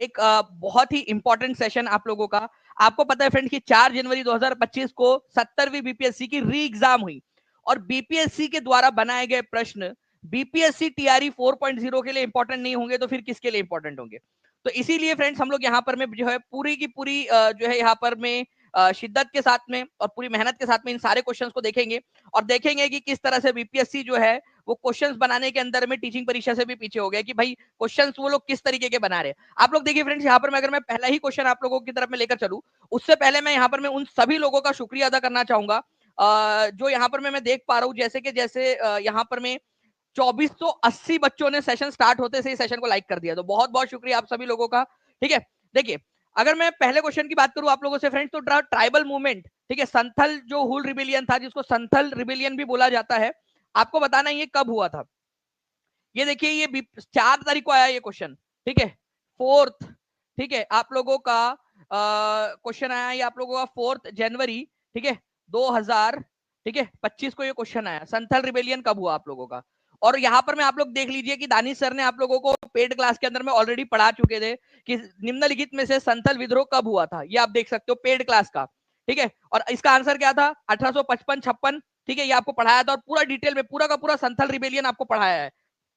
एक बहुत ही important session आप लोगों का। आपको पता है फ्रेंड्स कि 4 जनवरी 2025 को 70वीं बीपीएससी की री एग्जाम हुई और बीपीएससी के द्वारा बनाए गए प्रश्न बीपीएससी टीआरई 4.0 के लिए इंपॉर्टेंट नहीं होंगे तो फिर किसके लिए इंपॉर्टेंट होंगे। तो इसीलिए फ्रेंड्स हम लोग यहाँ पर में जो है पूरी की पूरी जो है यहाँ पर में शिद्दत के साथ में और पूरी मेहनत के साथ में इन सारे क्वेश्चंस को देखेंगे और देखेंगे कि किस तरह से बीपीएससी जो है वो क्वेश्चंस बनाने के अंदर में टीचिंग परीक्षा से भी पीछे हो गया कि भाई क्वेश्चंस वो लोग किस तरीके के बना रहे हैं। आप लोग देखिए फ्रेंड्स यहाँ पर मैं अगर मैं पहला ही क्वेश्चन आप लोगों की तरफ में लेकर चलूं उससे पहले मैं यहाँ पर मैं उन सभी लोगों का शुक्रिया अदा करना चाहूंगा जो यहाँ पर मैं देख पा रहा हूँ जैसे कि जैसे यहाँ पर मैं 2480 बच्चों ने सेशन स्टार्ट होते से ही सेशन को लाइक कर दिया, तो बहुत बहुत शुक्रिया आप सभी लोगों का। ठीक है, देखिए अगर मैं पहले क्वेश्चन की बात करूं आप लोगों से फ्रेंड्स तो ट्राइबल मूवमेंट, ठीक है, संथल जो हुल रिबिलियन था जिसको संथल रिबिलियन भी बोला जाता है, आपको बताना ये कब हुआ था। ये देखिए ये 4 तारीख को आया ये क्वेश्चन, ठीक है, 4th, ठीक है, आप लोगों का क्वेश्चन आया ये आप लोगों का 4 जनवरी, ठीक है, 2000, ठीक है, 25 को ये क्वेश्चन आया संथल रिबेलियन कब हुआ आप लोगों का। और यहाँ पर मैं आप लोग देख लीजिए कि दानिश सर ने आप लोगों को पेड क्लास के अंदर में ऑलरेडी पढ़ा चुके थे कि निम्नलिखित में से संथल विद्रोह कब हुआ था, ये आप देख सकते हो पेड क्लास का। ठीक है, और इसका आंसर क्या था 1855-56, ठीक है, ये आपको पढ़ाया था और पूरा डिटेल में पूरा का पूरा संथल रिबेलियन आपको पढ़ाया है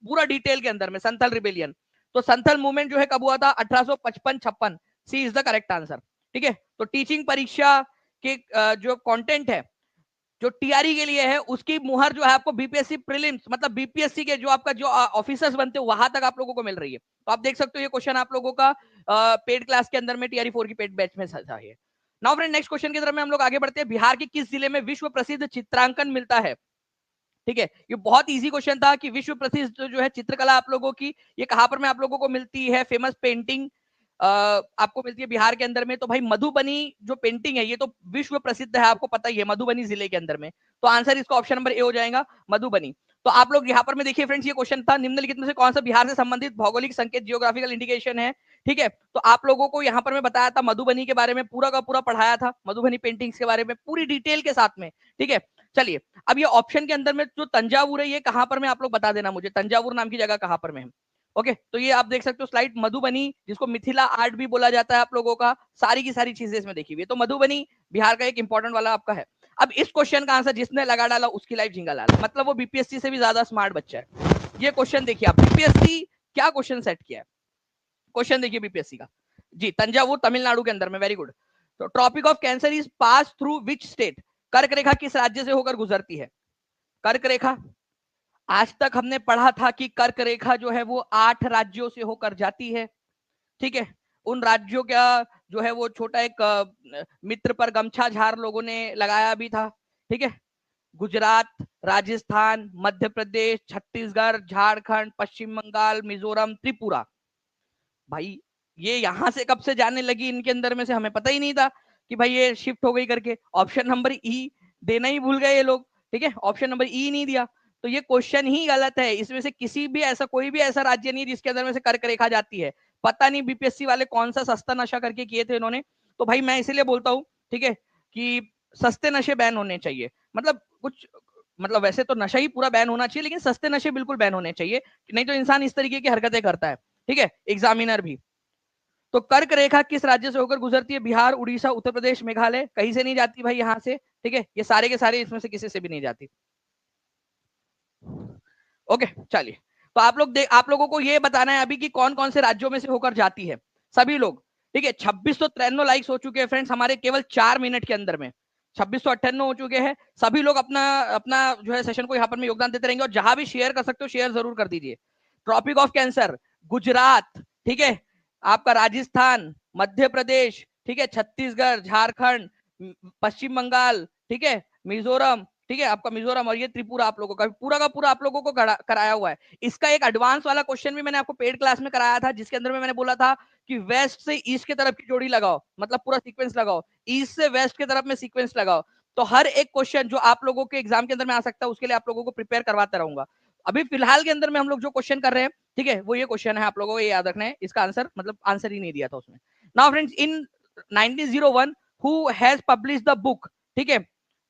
पूरा डिटेल के अंदर में संथल रिबेलियन। तो संथल मूवमेंट जो है कब हुआ था 1855-56, सी इज द करेक्ट आंसर। ठीक है, तो टीचिंग परीक्षा के जो कंटेंट है जो टीआरई के लिए है उसकी मुहर जो है आपको बीपीएससी प्रीलिम्स मतलब बीपीएससी के जो आपका जो ऑफिसर्स बनते हैं वहां तक आप लोगों को मिल रही है। तो आप देख सकते हो ये क्वेश्चन आप लोगों का पेड क्लास के अंदर में टीआरई 4 की पेड बैच में था है। नाउ फ्रेंड नेक्स्ट क्वेश्चन की तरफ में हम लोग आगे बढ़ते हैं। बिहार के किस जिले में विश्व प्रसिद्ध चित्रांकन मिलता है। ठीक है, ये बहुत इजी क्वेश्चन था कि विश्व प्रसिद्ध जो है चित्रकला आप लोगों की ये कहां पर में आप लोगों को मिलती है, फेमस पेंटिंग आपको मिलती है बिहार के अंदर में। तो भाई मधुबनी जो पेंटिंग है ये तो विश्व प्रसिद्ध है, आपको पता ही है, मधुबनी जिले के अंदर में। तो आंसर इसका ऑप्शन नंबर ए हो जाएगा, मधुबनी। तो आप लोग यहाँ पर में देखिए फ्रेंड्स ये क्वेश्चन था निम्नलिखित में से कौन सा बिहार से संबंधित भौगोलिक संकेत जियोग्राफिकल इंडिकेशन है। ठीक है, तो आप लोगों को यहाँ पर मैं बताया था मधुबनी के बारे में पूरा का पूरा पढ़ाया था, मधुबनी पेंटिंग्स के बारे में पूरी डिटेल के साथ में। ठीक है, चलिए अब ये ऑप्शन के अंदर में जो तंजावुर है ये कहां पर में आप लोग बता देना मुझे, तंजावुर नाम की जगह कहां पर में है। ओके, तो ये आप देख सकते हो स्लाइड मधुबनी जिसको मिथिला आर्ट भी बोला जाता है आप लोगों का, सारी की सारी चीजें इसमें देखी हुई है। तो मधुबनी बिहार का एक इंपॉर्टेंट वाला आपका है। अब इस क्वेश्चन का आंसर जिसने लगा डाला उसकी लाइफ झिंगा लाला, मतलब वो बीपीएससी से भी ज्यादा स्मार्ट बच्चा है। ये क्वेश्चन देखिए आप, बीपीएससी क्या क्वेश्चन सेट किया है, क्वेश्चन देखिए बीपीएससी का जी, तंजावुर तमिलनाडु के अंदर में, वेरी गुड। तो tropic of cancer is pass through which state, कर्क रेखा किस राज्य से होकर गुजरती है। कर्क रेखा, आज तक हमने पढ़ा था कि कर्क रेखा जो है वो 8 राज्यों से होकर जाती है। ठीक है, उन राज्यों का जो है वो छोटा एक मित्र पर गमछा झार लोगों ने लगाया भी था। ठीक है, गुजरात, राजस्थान, मध्य प्रदेश, छत्तीसगढ़, झारखंड, पश्चिम बंगाल, मिजोरम, त्रिपुरा। भाई ये यहां से कब से जाने लगी इनके अंदर में से हमें पता ही नहीं था कि भाई ये शिफ्ट हो गई करके। ऑप्शन नंबर ई देना ही भूल गए ये लोग। ठीक है, ऑप्शन नंबर ई नहीं दिया, तो ये क्वेश्चन ही गलत है। इसमें से किसी भी ऐसा कोई भी ऐसा राज्य नहीं जिसके अंदर में से कर्क रेखा जाती है। पता नहीं बीपीएससी वाले कौन सा सस्ता नशा करके किए थे इन्होंने। तो भाई मैं इसीलिए बोलता हूँ, ठीक है, कि सस्ते नशे बैन होने चाहिए। मतलब कुछ मतलब वैसे तो नशा ही पूरा बैन होना चाहिए लेकिन सस्ते नशे बिल्कुल बैन होने चाहिए, नहीं तो इंसान इस तरीके की हरकतें करता है। ठीक है, एग्जामिनर भी। तो कर्क रेखा किस राज्य से होकर गुजरती है, बिहार, उड़ीसा, उत्तर प्रदेश, मेघालय, कहीं से नहीं जाती भाई यहाँ से। ठीक है, ये सारे के सारे इसमें से किसी से भी नहीं जाती। ओके, चलिए, तो आप लोग आप लोगों को ये बताना है अभी कि कौन कौन से राज्यों में से होकर जाती है सभी लोग। ठीक है, 2693 लाइक्स हो चुके हैं फ्रेंड्स हमारे केवल 4 मिनट के अंदर में, 2698 हो चुके हैं। सभी लोग अपना अपना जो है सेशन को यहाँ पर में योगदान देते रहेंगे और जहां भी शेयर कर सकते हो शेयर जरूर कर दीजिए। ट्रॉपिक ऑफ कैंसर, गुजरात, ठीक है, आपका राजस्थान, मध्य प्रदेश, ठीक है, छत्तीसगढ़, झारखंड, पश्चिम बंगाल, ठीक है, मिजोरम, ठीक है, आपका मिजोरम, और ये त्रिपुरा आप लोगों का पूरा का पूरा आप लोगों को कराया हुआ है। इसका एक एडवांस वाला क्वेश्चन भी मैंने आपको पेड क्लास में कराया था जिसके अंदर में मैंने बोला था कि वेस्ट से ईस्ट की तरफ की जोड़ी लगाओ, मतलब पूरा सीक्वेंस लगाओ, ईस्ट से वेस्ट की तरफ में सीक्वेंस लगाओ। तो हर एक क्वेश्चन जो आप लोगों के एग्जाम के अंदर में आ सकता है उसके लिए आप लोगों को प्रिपेयर करवाता रहूंगा। अभी फिलहाल के अंदर में हम लोग जो क्वेश्चन कर रहे हैं, ठीक है, वो ये क्वेश्चन है, आप लोगों को ये याद रखना है। इसका आंसर मतलब आंसर ही नहीं दिया था उसमें। Now friends, in 1901 who has publish the book, ठीक है,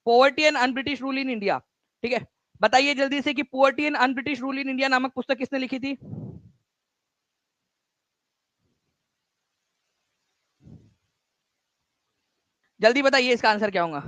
poverty and un British rule in India. ठीक है, बताइए जल्दी से कि poverty and un British rule in India नामक पुस्तक किसने लिखी थी। जल्दी बताइए इसका आंसर क्या होगा।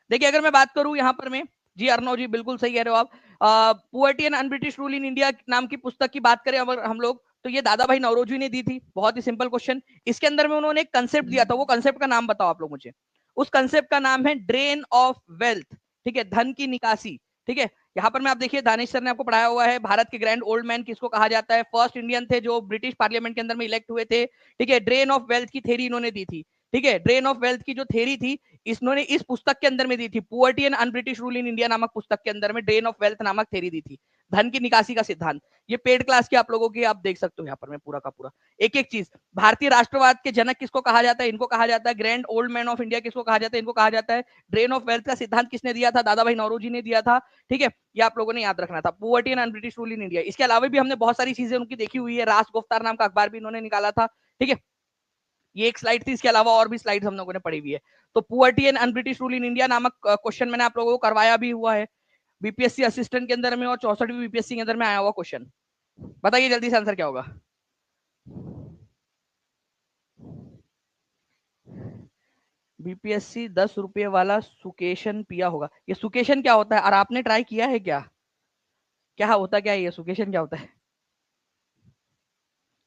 देखिए अगर मैं बात करूं यहाँ पर मैं, जी अर्नव जी बिल्कुल सही कह रहे हो आप। Poverty and un-British rule in India नाम की पुस्तक की बात करें अगर हम लोग, तो ये दादा भाई नौरोजी ने दी थी। बहुत ही सिंपल क्वेश्चन। इसके अंदर में उन्होंने एक कंसेप्ट दिया था, वो कंसेप्ट का नाम बताओ आप लोग मुझे। उस कंसेप्ट का नाम है ड्रेन ऑफ वेल्थ, ठीक है, धन की निकासी। ठीक है, यहाँ पर मैं आप देखिए दानिश सर ने आपको पढ़ाया हुआ है, भारत के ग्रैंड ओल्ड मैन किसको कहा जाता है, फर्स्ट इंडियन थे जो ब्रिटिश पार्लियामेंट के अंदर में इलेक्ट हुए थे। ठीक है, ड्रेन ऑफ वेल्थ की थेरी इन्होंने दी थी। ठीक है, ड्रेन ऑफ वेल्थ की जो थेरी थी इन्होंने इस पुस्तक के अंदर में दी थी, poverty and un-British rule in India नामक पुस्तक के अंदर में ड्रेन ऑफ वेल्थ नामक थेरी दी थी, धन की निकासी का सिद्धांत। ये पेड क्लास की आप लोगों की आप देख सकते हो यहाँ पर मैं पूरा का पूरा एक एक चीज। भारतीय राष्ट्रवाद के जनक किसको कहा जाता है, इनको कहा जाता है। Grand old man of India किसको कहा जाता है, इनको कहा जाता है। ड्रेन ऑफ वेल्थ का सिद्धांत किसने दिया था, दादा भाई नौरोजी ने दिया था। ठीक है, ये आप लोगों ने याद रखना था, poverty and un-British rule in India. इसके अलावा भी हमने बहुत सारी चीजें उनकी देखी हुई है, रास गुफ्तार नाम का अखबार भी इन्होंने निकाला था। ठीक है, ये एक स्लाइड थी, इसके अलावा और भी स्लाइड हम लोगों ने पढ़ी हुई है। तो poverty and un-British rule in India नामक क्वेश्चन मैंने आप लोगों को करवाया भी हुआ है बीपीएससी असिस्टेंट के अंदर में, और 64वीं बीपीएससी के अंदर में आया हुआ क्वेश्चन। बताइए जल्दी से आंसर क्या होगा। बीपीएससी 10 रुपये वाला सुकेशन पिया होगा। ये सुकेशन क्या होता है और आपने ट्राई किया है क्या, क्या होता क्या है ये सुकेशन क्या होता है।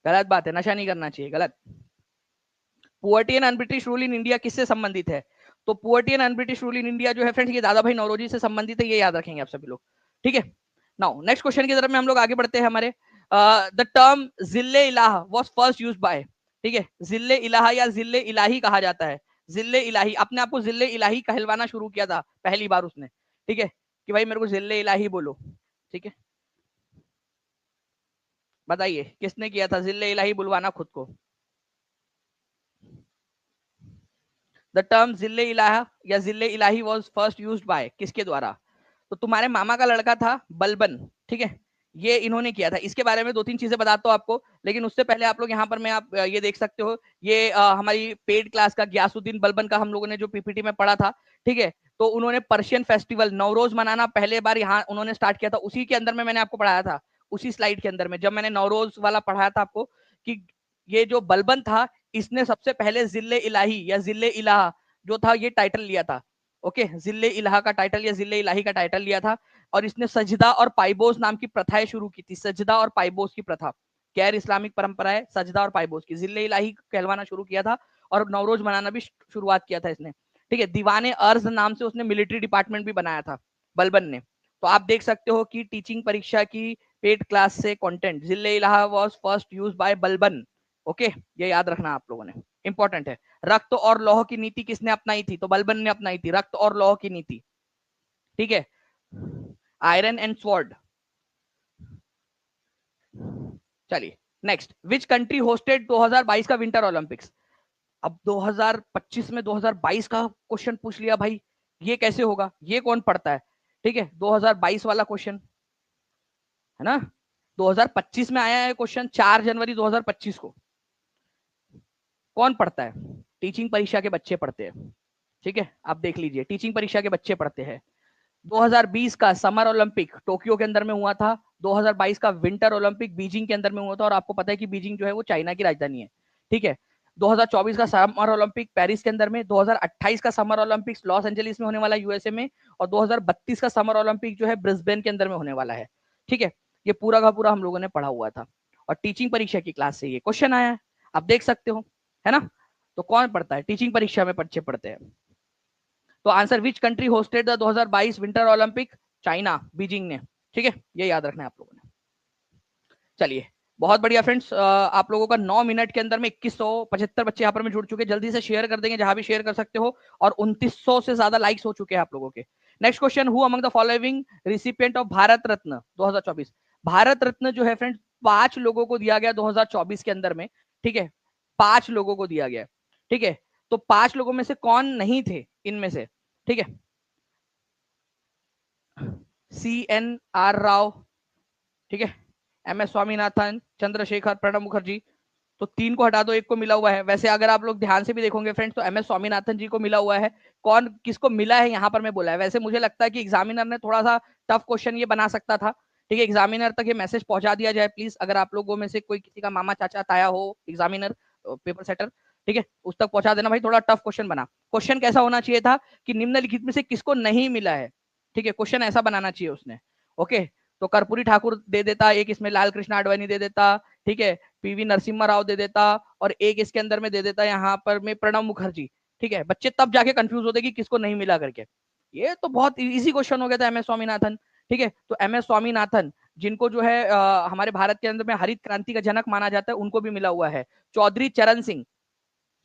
गलत बात है, नशा नहीं करना चाहिए, गलत। Poverty and un-British rule in India किससे संबंधित है, तो poverty and un-British rule in India जो है फ्रेंड्स, ये दादा भाई नौरोजी से संबंधित है, ये याद रखेंगे आप सभी लोग। ठीक है, नाउ नेक्स्ट क्वेश्चन की तरफ में हम लोग आगे बढ़ते हैं। हमारे द टर्म जिल्ले इलाहा वाज फर्स्ट यूज्ड बाय, ठीक है, जिल्ले इलाहा या जिल्ले इलाही कहा जाता है। जिल्ले इलाही, अपने आप को जिल्ले इलाही कहलवाना शुरू किया था पहली बार उसने। ठीक है, कि भाई मेरे को जिल्ले इलाही बोलो। ठीक है, बताइए किसने किया था जिल्ले इलाही बुलवाना खुद को। द टर्म जिले इलाहा या जिले इलाही वॉज फर्स्ट यूज बाय, किसके द्वारा, तो तुम्हारे मामा का लड़का था बलबन। ठीक है, ये इन्होंने किया था। इसके बारे में दो तीन चीजें बताता हूँ आपको, लेकिन उससे पहले आप लोग यहाँ पर मैं आप ये देख सकते हो, ये हमारी पेड क्लास का ग्यासुद्दीन बलबन का हम लोगों ने जो पीपीटी में पढ़ा था। ठीक है, तो उन्होंने पर्शियन फेस्टिवल नवरोज मनाना पहले बार यहाँ उन्होंने स्टार्ट किया था, उसी के अंदर में मैंने आपको पढ़ाया था, उसी स्लाइड के अंदर में जब मैंने नवरोज वाला पढ़ाया था आपको, कि ये जो बलबन था इसने सबसे पहले जिले इलाही या जिले इलाहा जो था ये टाइटल लिया था। ओके, जिले इलाहा का टाइटल या जिले इलाही का टाइटल लिया था, और इसने सजदा और पाइबोस नाम की प्रथाएं शुरू की थी। सजदा और पाइबोस की प्रथा, गैर इस्लामिक परंपरा है सजदा और पाइबोस की, जिले इलाही कहलवाना शुरू किया था, और नवरोज मनाना भी शुरुआत किया था इसने। ठीक है, दीवाने अर्ज नाम से उसने मिलिट्री डिपार्टमेंट भी बनाया था बलबन ने। तो आप देख सकते हो कि टीचिंग परीक्षा की पेड क्लास से कंटेंट, जिले इलाहा was first used by Balban. Okay, ये याद रखना आप लोगों ने, इंपॉर्टेंट है। रक्त और लौह की नीति किसने अपनाई थी, तो बलबन ने अपनाई थी रक्त और लौह की नीति। ठीक है, आयरन एंड स्वॉर्ड। चलिए नेक्स्ट, विच कंट्री होस्टेड 2022 का विंटर ओलंपिक्स। अब 2025 में 2022 का क्वेश्चन पूछ लिया भाई, ये कैसे होगा, ये कौन पढ़ता है। ठीक है, 2022 वाला क्वेश्चन है ना, 2025 में आया है क्वेश्चन 4 जनवरी 2025 को। कौन पढ़ता है, टीचिंग परीक्षा के बच्चे पढ़ते हैं। ठीक है, आप देख लीजिए टीचिंग परीक्षा के बच्चे पढ़ते हैं। 2020 का समर ओलंपिक टोक्यो के अंदर में हुआ था, 2022 का विंटर ओलंपिक बीजिंग के अंदर में हुआ था, और आपको पता है कि बीजिंग जो है वो चाइना की राजधानी है। ठीक है, 2024 का समर ओलंपिक पेरिस के अंदर में, 2028 का समर ओलंपिक लॉस एंजलिस में होने वाला यूएसए में, और 2032 का समर ओलंपिक जो है ब्रिस्बेन के अंदर में होने वाला है। ठीक है, ये पूरा का पूरा हम लोगों ने पढ़ा हुआ था, और टीचिंग परीक्षा की क्लास से ये क्वेश्चन आया है, आप देख सकते हो, है ना। तो कौन पढ़ता है, टीचिंग परीक्षा में बच्चे पढ़ते हैं। तो answer, which country hosted the 2022 winter Olympic, China, Beijing ने। ठीक है, ये याद रखना है आप लोगों ने। चलिए बहुत बढ़िया फ्रेंड्स, आप लोगों का 9 मिनट के अंदर में 2175 बच्चे यहाँ पर में जुड़ चुके हैं। जल्दी से शेयर कर देंगे जहां भी शेयर कर सकते हो, और 2900 से ज्यादा लाइक्स हो चुके हैं आप लोगों के। Next question, who among the following recipient of Bharat Ratna 2024। Bharat Ratna जो है फ्रेंड्स 5 लोगों को दिया गया 2024 के अंदर में। ठीक है, 5 लोगों को दिया गया। ठीक है, तो 5 लोगों में से कौन नहीं थे इनमें से। ठीक है, CNR राव, ठीक है, MS स्वामीनाथन, चंद्रशेखर, प्रणब मुखर्जी। तो 3 को हटा दो, 1 को मिला हुआ है। वैसे अगर आप लोग ध्यान से भी देखोगे फ्रेंड्स, तो MS स्वामीनाथन जी को मिला हुआ है। कौन किसको मिला है यहाँ पर मैं बोला है। वैसे मुझे लगता है कि एग्जामिनर ने थोड़ा सा टफ क्वेश्चन ये बना सकता था। ठीक है, एग्जामिनर तक ये मैसेज पहुंचा दिया जाए प्लीज, अगर आप लोगों में से कोई किसी का मामा चाचा ताया हो एग्जामिनर पेपर सेटर, ठीक है, उस तक पहुंचा देना भाई, थोड़ा टफ क्वेश्चन बना। क्वेश्चन कैसा होना चाहिए था कि निम्नलिखित में से किसको नहीं मिला है, ठीक है, क्वेश्चन ऐसा बनाना चाहिए उसने। ओके, तो कर्पूरी ठाकुर दे देता, एक इसमें लाल कृष्ण आडवाणी दे देता, ठीक है, पीवी नरसिम्हा राव दे देता, और एक इसके अंदर में दे देता यहाँ पर में प्रणब मुखर्जी। ठीक है, बच्चे तब जाके कंफ्यूज होते कि किसको नहीं मिला करके। ये तो बहुत इजी क्वेश्चन हो गया था, एम एस स्वामीनाथन। ठीक है, तो एम एस स्वामीनाथन जिनको जो है हमारे भारत के अंदर में हरित क्रांति का जनक माना जाता है, उनको भी मिला हुआ है। चौधरी चरण सिंह,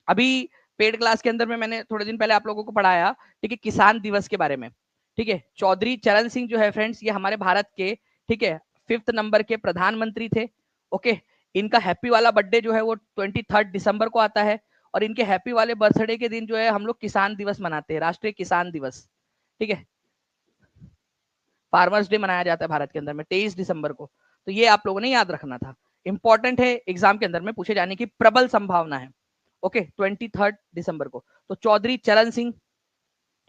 अभी पेड क्लास के अंदर में मैंने थोड़े दिन पहले आप लोगों को पढ़ाया, ठीक है, किसान दिवस के बारे में। ठीक है, चौधरी चरण सिंह जो है फ्रेंड्स, ये हमारे भारत के, ठीक है, 5th नंबर के प्रधानमंत्री थे। ओके, इनका हैप्पी वाला बर्थडे जो है वो 23 दिसंबर को आता है, और इनके हैप्पी वाले बर्थडे के दिन जो है हम लोग किसान दिवस मनाते हैं, राष्ट्रीय किसान दिवस। ठीक है, फार्मर्स डे मनाया जाता है भारत के अंदर में 23 दिसंबर को। तो ये आप लोगों ने याद रखना था, इंपॉर्टेंट है, एग्जाम के अंदर में पूछे जाने की प्रबल संभावना है। ओके, 23 दिसंबर को। तो चौधरी चरण सिंह,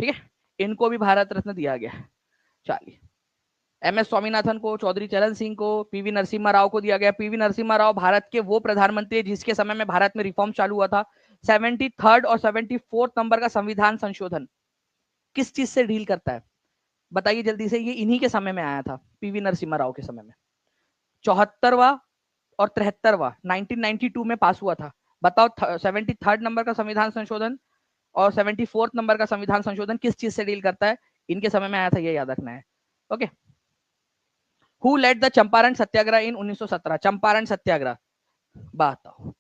ठीक है, इनको भी भारत रत्न दिया गया। चलिए, एम एस स्वामीनाथन को, चौधरी चरण सिंह को, पीवी नरसिम्हा राव को दिया गया। पीवी नरसिम्हा राव भारत के वो प्रधानमंत्री जिसके समय में भारत में रिफॉर्म चालू हुआ था। 73rd और 74th नंबर का संविधान संशोधन किस चीज से डील करता है, बताइए जल्दी से। ये इन्हीं के समय में आया था, पीवी नरसिम्हा राव के समय में। 74वां और 73वां 1992 में पास हुआ था। बताओ 73rd नंबर का संविधान संशोधन और 74th नंबर का संविधान संशोधन किस चीज से डील करता है, इनके समय में आया था, ये याद रखना है। Okay, who led the Champaran Satyagraha in 1917? Champaran Satyagraha बताओ,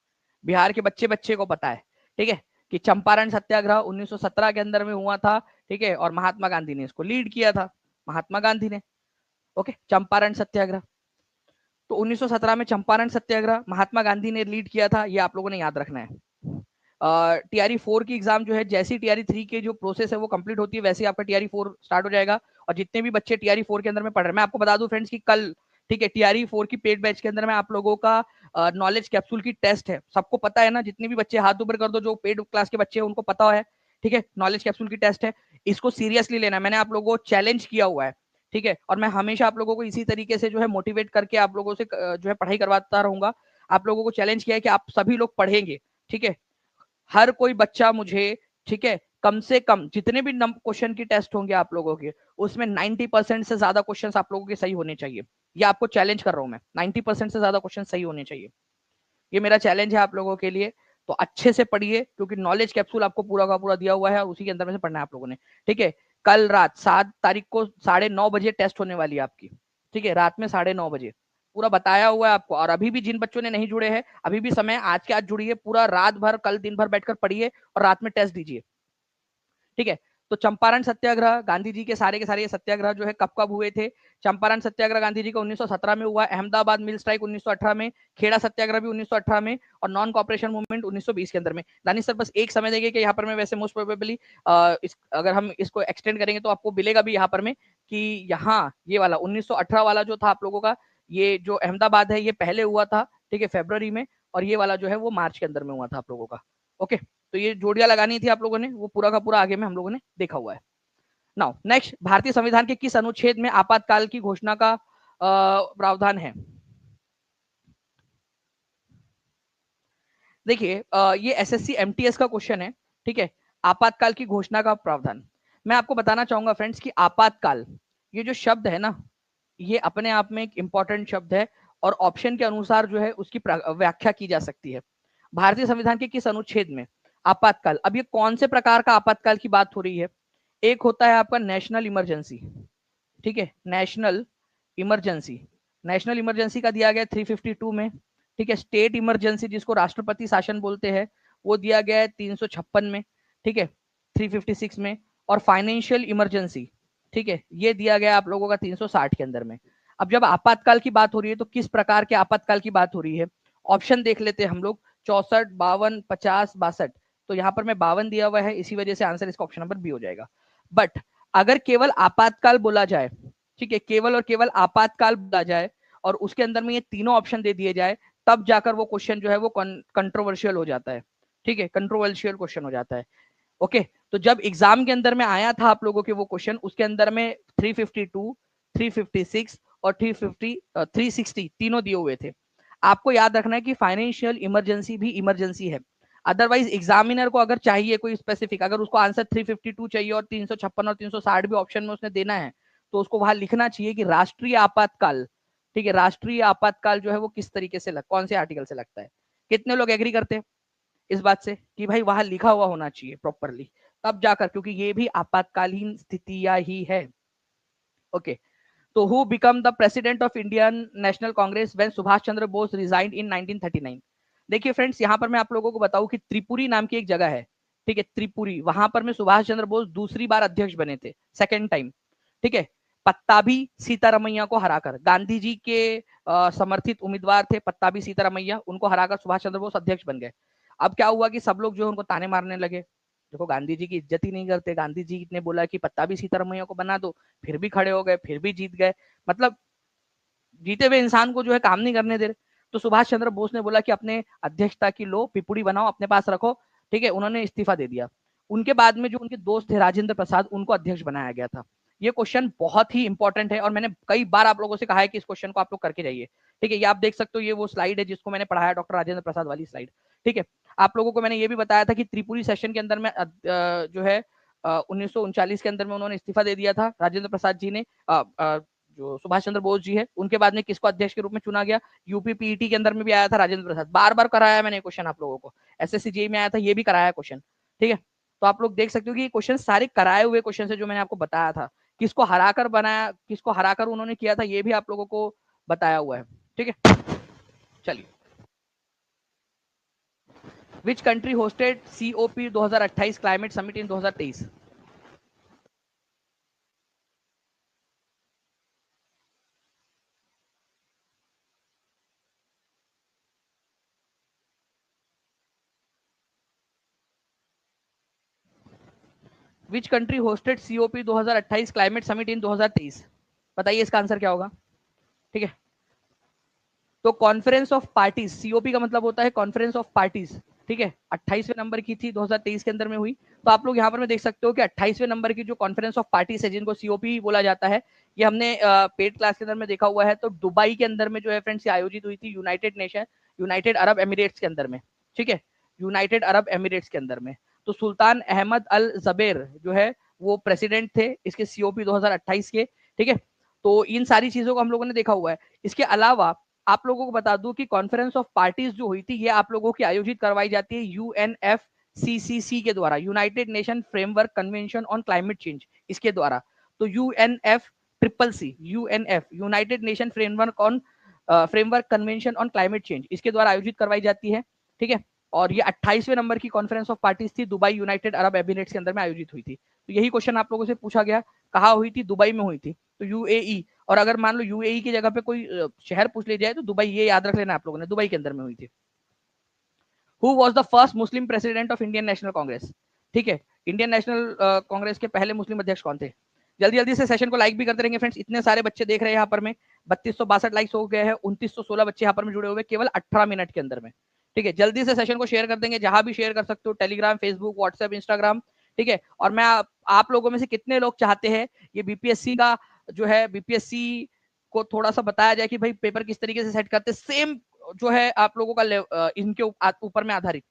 बिहार के बच्चे बच्चे को पता है, ठीक है, कि चंपारण सत्याग्रह 1917 के अंदर में हुआ था। ठीक है, और महात्मा गांधी ने इसको लीड किया था, महात्मा गांधी ने। ओके, चंपारण सत्याग्रह तो 1917 में चंपारण सत्याग्रह महात्मा गांधी ने लीड किया था, ये आप लोगों ने याद रखना है। टीआरई 4 की एग्जाम जो है, जैसी टीआरई 3 के जो प्रोसेस है वो कंप्लीट होती है, वैसे आपका टीआरई 4 स्टार्ट हो जाएगा। और जितने भी बच्चे टीआरई 4 के अंदर में पढ़ रहे हैं, मैं आपको बता दूं फ्रेंड्स कि कल, ठीक है, टीआरई 4 की पेड बैच के अंदर में आप लोगों का नॉलेज कैप्सूल की टेस्ट है। सबको पता है ना, जितने भी बच्चे हाथ ऊपर कर दो, जो पेड क्लास के बच्चे हैं उनको पता है। ठीक है, नॉलेज कैप्सूल की टेस्ट है, इसको सीरियसली लेना है। मैंने आप लोगों को चैलेंज किया हुआ है, ठीक है, और मैं हमेशा आप लोगों को इसी तरीके से जो है मोटिवेट करके आप लोगों से जो है पढ़ाई करवाता रहूंगा। आप लोगों को चैलेंज किया है कि आप सभी लोग पढ़ेंगे। ठीक है, हर कोई बच्चा मुझे, ठीक है, कम से कम जितने भी क्वेश्चन की टेस्ट होंगे आप लोगों के, उसमें 90% से ज्यादा क्वेश्चन आप लोगों के सही होने चाहिए। ये आपको चैलेंज कर रहा हूं मैं, 90% से ज्यादा क्वेश्चन सही होने चाहिए, ये मेरा चैलेंज है आप लोगों के लिए। तो अच्छे से पढ़िए, क्योंकि नॉलेज कैप्सूल आपको पूरा का पूरा दिया हुआ है, और उसी के अंदर में से पढ़ना है आप लोगों ने। ठीक है, कल रात 7 तारीख को 9:30 बजे टेस्ट होने वाली है आपकी। ठीक है, रात में 9:30 बजे पूरा बताया हुआ है आपको। और अभी भी जिन बच्चों ने नहीं जुड़े हैं, अभी भी समय, आज के आज जुड़िए, पूरा रात भर कल दिन भर बैठकर पढ़िए और रात में टेस्ट दीजिए। ठीक है, तो चंपारण सत्याग्रह, गांधी जी के सारे सत्याग्रह जो है कब कब हुए थे? चंपारण सत्याग्रह गांधी जी का 1917 में हुआ, अहमदाबाद मिल स्ट्राइक 1918 में, खेड़ा सत्याग्रह भी 1918 में, और नॉन कॉपरेशन मूवमेंट 1920 के अंदर में। दानिश सर बस एक समय देंगे कि यहाँ पर मैं वैसे मोस्ट प्रोबेबली अगर हम इसको एक्सटेंड करेंगे तो आपको मिलेगा भी यहाँ पर में कि यहाँ ये वाला 1918 वाला जो था आप लोगों का, ये जो अहमदाबाद है ये पहले हुआ था, ठीक है, फरवरी में, और ये वाला जो है वो मार्च के अंदर में हुआ था आप लोगों का। ओके, तो ये जोड़ियां लगानी थी आप लोगों ने, वो पूरा का पूरा आगे में हम लोगों ने देखा हुआ है। नाउ नेक्स्ट, भारतीय संविधान के किस अनुच्छेद में आपातकाल की घोषणा का प्रावधान है? देखिए, ये एसएससी एमटीएस का क्वेश्चन है। ठीक है, आपातकाल की घोषणा का प्रावधान, मैं आपको बताना चाहूंगा फ्रेंड्स कि आपातकाल, ये जो शब्द है ना, ये अपने आप में एक इंपॉर्टेंट शब्द है, और ऑप्शन के अनुसार जो है उसकी व्याख्या की जा सकती है। भारतीय संविधान के किस अनुच्छेद में आपातकाल, अब ये कौन से प्रकार का आपातकाल की बात हो रही है? एक होता है आपका नेशनल इमरजेंसी, ठीक है, नेशनल इमरजेंसी, नेशनल इमरजेंसी का दिया गया 352 में। ठीक है, स्टेट इमरजेंसी जिसको राष्ट्रपति शासन बोलते हैं, वो दिया गया है 356 में। ठीक है, 356 में। और फाइनेंशियल इमरजेंसी, ठीक है, ये दिया गया आप लोगों का 360 के अंदर में। अब जब आपातकाल की बात हो रही है तो किस प्रकार के आपातकाल की बात हो रही है? ऑप्शन देख लेते हैं हम लोग, 64, 52, 50, 62। तो यहाँ पर मैं 52 दिया हुआ है, इसी वजह से आंसर इसका ऑप्शन नंबर बी हो जाएगा। बट अगर केवल आपातकाल बोला जाए, ठीक है, केवल और केवल आपातकाल बोला जाए, और उसके अंदर में ये तीनों ऑप्शन दे दिए जाए, तब जाकर वो क्वेश्चन जो है वो कंट्रोवर्शियल हो जाता है। ठीक है, कंट्रोवर्शियल क्वेश्चन हो जाता है। ओके, तो जब एग्जाम के अंदर में आया था आप लोगों के वो क्वेश्चन, उसके अंदर में 352, 356 और 360 तीनों दिए हुए थे। आपको याद रखना है कि फाइनेंशियल इमरजेंसी भी इमरजेंसी है। अदरवाइज एग्जामिनर को अगर चाहिए कोई स्पेसिफिक, अगर उसको आंसर 352 चाहिए और 356 और 360 भी ऑप्शन में उसने देना है, तो उसको वहां लिखना चाहिए कि राष्ट्रीय आपातकाल, ठीक है, राष्ट्रीय आपातकाल जो है वो किस तरीके से कौन से आर्टिकल से लगता है। कितने लोग एग्री करते हैं इस बात से कि भाई वहां लिखा हुआ होना चाहिए प्रॉपरली, तब जाकर, क्योंकि ये भी आपातकालीन स्थितियां ही है। ओके, तो who become the president of Indian National Congress when Subhash Chandra Bose resigned in 1939। देखिए फ्रेंड्स, यहां पर मैं आप लोगों को बताऊं कि त्रिपुरी नाम की एक जगह है, ठीक है, त्रिपुरी, वहां पर में सुभाष चंद्र बोस दूसरी बार अध्यक्ष बने थे, सेकेंड टाइम, ठीक है। पत्ताभी सीतारमैया को हराकर, गांधी जी के समर्थित उम्मीदवार थे पत्ताभी सीतारमैया, उनको हराकर सुभाष चंद्र बोस अध्यक्ष बन गए। अब क्या हुआ कि सब लोग जो है उनको ताने मारने लगे, देखो गांधी जी की इज्जत ही नहीं करते, गांधी जी ने बोला कि पत्ताभी सीतारमैया को बना दो, फिर भी खड़े हो गए, फिर भी जीत गए, मतलब जीते हुए इंसान को जो है काम नहीं करने दे रहे। तो सुभाष चंद्र बोस ने बोला कि अपने अध्यक्षता की लो पिपुड़ी बनाओ, अपने पास रखो, ठीक है, उन्होंने इस्तीफा दे दिया। उनके बाद में जो उनके दोस्त थे राजेंद्र प्रसाद, उनको अध्यक्ष बनाया गया था। ये क्वेश्चन बहुत ही इंपॉर्टेंट है और मैंने कई बार आप लोगों से कहा है कि इस क्वेश्चन को आप लोग करके जाइए, ठीक है। ये आप देख सकते हो, ये वो स्लाइड है जिसको मैंने पढ़ाया, डॉक्टर राजेंद्र प्रसाद वाली स्लाइड, ठीक है। आप लोगों को मैंने ये भी बताया था कि त्रिपुरी सेशन के अंदर में जो है 1939 के अंदर में उन्होंने इस्तीफा दे दिया था राजेंद्र प्रसाद जी ने, जो सुभाष चंद्र बोस जी है, उनके बाद में किसको अध्यक्ष के रूप में चुना गया, यूपी पीईटी के अंदर में भी आया था राजेंद्र प्रसाद, बार बार कराया मैंने क्वेश्चन आप लोगों को, एसएससी जेई में आया था, ये भी कराया क्वेश्चन, ठीक है। तो आप लोग देख सकते हो कि ये क्वेश्चन सारे कराए हुए क्वेश्चन है जो मैंने आपको बताया था, किसको हराकर बनाया, किसको हराकर उन्होंने किया था, ये भी आप लोगों को बताया हुआ है, ठीक है। चलिए, which country hosted COP 2028 climate summit in 2023? Which country hosted COP 2028 climate summit in 2023? बताइए इसका आंसर क्या होगा, ठीक है। तो कॉन्फ्रेंस ऑफ पार्टीज, सीओपी का मतलब होता है कॉन्फ्रेंस ऑफ पार्टीज, ठीक है, 28वें नंबर की थी, 2023 के अंदर में हुई। तो आप लोग यहाँ पर में देख सकते हो कि 28वें नंबर की जो कॉन्फ्रेंस ऑफ पार्टीज है, जिनको सीओपी बोला जाता है, ये हमने पेड क्लास के अंदर में देखा हुआ है। तो दुबई के अंदर में जो है फ्रेंड्स आयोजित हुई थी, यूनाइटेड अरब एमिरेट्स के अंदर में, ठीक है, यूनाइटेड अरब एमिरेट्स के अंदर में। तो सुल्तान अहमद अल जबेर जो है वो प्रेसिडेंट थे इसके सीओपी 2028 के, ठीक है। तो इन सारी चीजों को हम लोगों ने देखा हुआ है। इसके अलावा आप लोगों को बता दूं कि कॉन्फ्रेंस ऑफ पार्टीज जो हुई थी ये आप लोगों की आयोजित करवाई जाती है UNFCCC के द्वारा, United nation framework convention on climate change, इसके द्वारा। तो UNF United nation framework convention on climate change, इसके द्वारा आयोजित करवाई जाती है, ठीक है। और ये 28वें नंबर की कॉन्फ्रेंस ऑफ पार्टीज थी, दुबई यूनाइटेड अरब एमिरेट्स के अंदर में आयोजित हुई थी। तो यही क्वेश्चन आप लोगों से पूछा गया, कहाँ हुई थी, दुबई में हुई थी, तो यूएई। और अगर मान लो यूएई की जगह पे कोई शहर पूछ लिया जाए तो दुबई, ये याद रख लेना आप लोगों ने, दुबई के अंदर में हुई थी। Who was the first Muslim president of Indian National Congress, ठीक है, इंडियन नेशनल कांग्रेस के पहले मुस्लिम अध्यक्ष कौन थे? जल्दी जल्दी से सेशन को लाइक भी करते रहेंगे फ्रेंड्स, इतने सारे बच्चे देख रहे हैं यहाँ पर में, 3262 लाइक्स हो गए हैं, 2916 बच्चे यहाँ पर में जुड़े हुए केवल 18 मिनट के अंदर में, ठीक है। जल्दी से सेशन को शेयर कर देंगे, जहां भी शेयर कर सकते हो, टेलीग्राम, फेसबुक, व्हाट्सएप, इंस्टाग्राम, ठीक है। और मैं आप लोगों में से कितने लोग चाहते हैं ये बीपीएससी का जो है, बीपीएससी को थोड़ा सा बताया जाए कि भाई पेपर किस तरीके से सेट करते, सेम जो है आप लोगों का इनके ऊपर में आधारित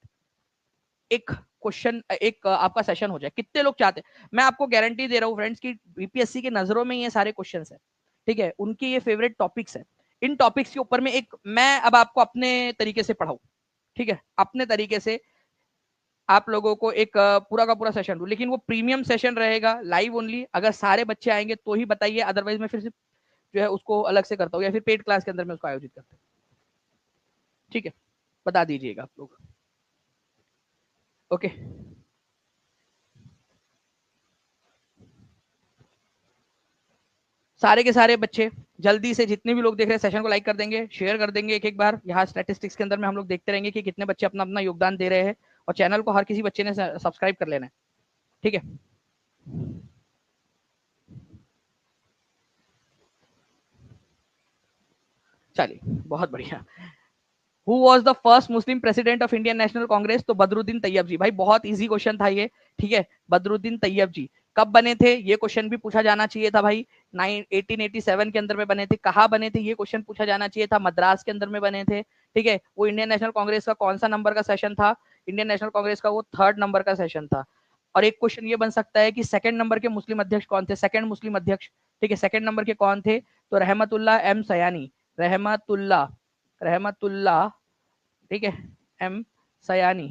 एक क्वेश्चन, एक आपका सेशन हो जाए, कितने लोग चाहते हैं? मैं आपको गारंटी दे रहा हूँ फ्रेंड्स कि बीपीएससी के नजरों में ये सारे क्वेश्चन है, ठीक है, उनके ये फेवरेट टॉपिक्स है। इन टॉपिक्स के ऊपर में एक मैं अब आपको अपने तरीके से पढ़ाऊं, ठीक है, अपने तरीके से आप लोगों को एक पूरा का पूरा सेशन दूं, लेकिन वो प्रीमियम सेशन रहेगा, लाइव ओनली, अगर सारे बच्चे आएंगे तो ही बताइए, अदरवाइज मैं फिर से जो है उसको अलग से करता हूँ या फिर पेड क्लास के अंदर में उसको आयोजित करता हूँ, ठीक है, बता दीजिएगा आप लोग। ओके, सारे के सारे बच्चे जल्दी से, जितने भी लोग देख रहे हैं सेशन को लाइक कर देंगे, शेयर कर देंगे एक एक बार। यहाँ स्टैटिस्टिक्स के अंदर में हम लोग देखते रहेंगे कि कितने बच्चे अपना अपना योगदान दे रहे हैं, और चैनल को हर किसी बच्चे ने सब्सक्राइब कर लेना है, ठीक है। चलिए, बहुत बढ़िया। Who was the first Muslim president of Indian National Congress? तो बदरुद्दीन तैयब जी। भाई बहुत इजी क्वेश्चन था ये, ठीक है, बदरुद्दीन तैयब जी। कब बने थे ये क्वेश्चन भी पूछा जाना चाहिए था भाई, 1887 के अंदर में बने थे। कहाँ बने थे ये क्वेश्चन पूछा जाना चाहिए था, मद्रास के अंदर में बने थे, ठीक है। वो इंडियन नेशनल कांग्रेस का कौन सा नंबर का सेशन था, इंडियन नेशनल कांग्रेस का वो 3rd नंबर का सेशन था। और एक क्वेश्चन ये बन सकता है कि 2nd नंबर के मुस्लिम अध्यक्ष कौन थे, 2nd मुस्लिम अध्यक्ष, ठीक है, 2nd नंबर के कौन थे, तो रहमतुल्लाह एम सयानी, रहमतुल्लाह, ठीक है, एम सयानी,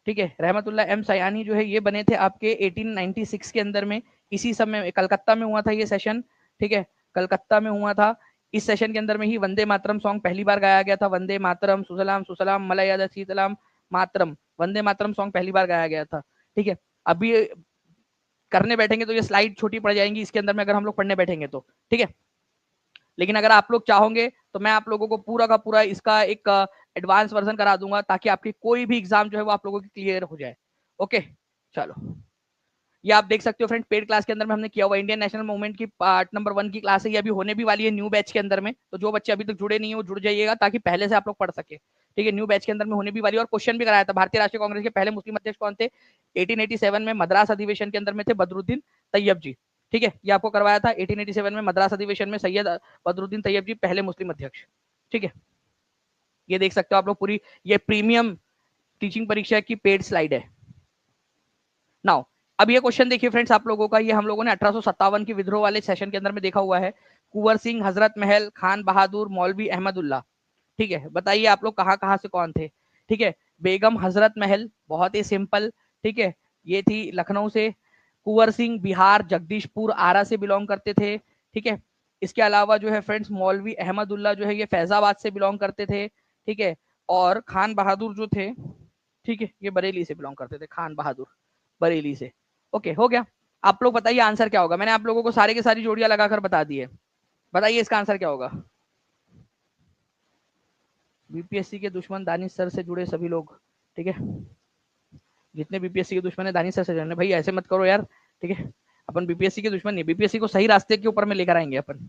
ठीक है, रहमतुल्लाह एम सयानी जो है ये बने थे आपके 1896 के अंदर में। इसी समय कलकत्ता में हुआ था ये सेशन, ठीक है, कलकत्ता में हुआ था। इस सेशन के अंदर में ही वंदे मातरम सॉन्ग पहली बार गाया गया था। वंदे मातरम सुसलाम सुसलाम मलयाद शीतलाम मातरम, वंदे मातरम सॉन्ग पहली बार गाया गया था, ठीक है। अभी करने बैठेंगे तो ये स्लाइड छोटी पड़ जाएंगी इसके अंदर में अगर हम लोग पढ़ने बैठेंगे तो, ठीक है। लेकिन अगर आप लोग चाहोगे तो मैं आप लोगों को पूरा का पूरा इसका एक एडवांस वर्जन करा दूंगा ताकि आपकी कोई भी एग्जाम जो है वो आप लोगों की क्लियर हो जाए। ओके चलो, ये आप देख सकते हो फ्रेंड, पेड क्लास के अंदर में हमने किया हुआ इंडियन नेशनल मूवमेंट की पार्ट नंबर 1 की क्लास है। ये अभी होने भी वाली है न्यू बैच के अंदर में, तो जो बच्चे अभी तक जुड़े नहीं है वो जुड़ जाइएगा ताकि पहले से आप लोग पढ़ सके, ठीक है। न्यू बैच के अंदर में होने भी वाली है। और क्वेश्चन भी कराया था, भारतीय राष्ट्रीय कांग्रेस के पहले मुस्लिम अध्यक्ष कौन थे, 1887 में मद्रास अधिवेशन के अंदर में थे बदरुद्दीन तैयब जी, ठीक है, ये आपको करवाया था 1887 में मद्रास अधिवेशन में सैयद बदरुद्दीन तैयब जी पहले मुस्लिम अध्यक्ष, ठीक है। ये देख सकते हो आप लोग पूरी, ये प्रीमियम टीचिंग परीक्षा की पेड स्लाइड है। नाउ अब ये क्वेश्चन देखिए फ्रेंड्स आप लोगों का, ये हम लोगों ने 1857 के विद्रोह वाले सेशन के अंदर में देखा हुआ है। कुंवर सिंह, हजरत महल, खान बहादुर, मौलवी अहमदुल्ला, ठीक है, बताइए आप लोग कहाँ कहाँ से कौन थे, ठीक है। बेगम हजरत महल बहुत ही सिंपल, ठीक है, ये थी लखनऊ से। कुंवर सिंह बिहार जगदीशपुर आरा से बिलोंग करते थे, ठीक है। इसके अलावा जो है फ्रेंड्स मौलवी अहमदुल्ला जो है ये फैजाबाद से बिलोंग करते थे, ठीक है। और खान बहादुर जो थे, ठीक है, ये बरेली से बिलोंग करते थे, खान बहादुर बरेली से। ओके हो गया। आप लोग बताइए आंसर क्या होगा, मैंने आप लोगों को सारे के सारी जोड़ियां लगाकर बता दी है, बताइए इसका आंसर क्या होगा। बीपीएससी के दुश्मन दानिश सर से जुड़े सभी लोग, ठीक है, जितने बीपीएससी के दुश्मन है दानिश सर से जुड़े। भाई ऐसे मत करो यार, ठीक है, अपन बीपीएससी के दुश्मन नहीं, बीपीएससी को सही रास्ते के ऊपर में लेकर आएंगे अपन।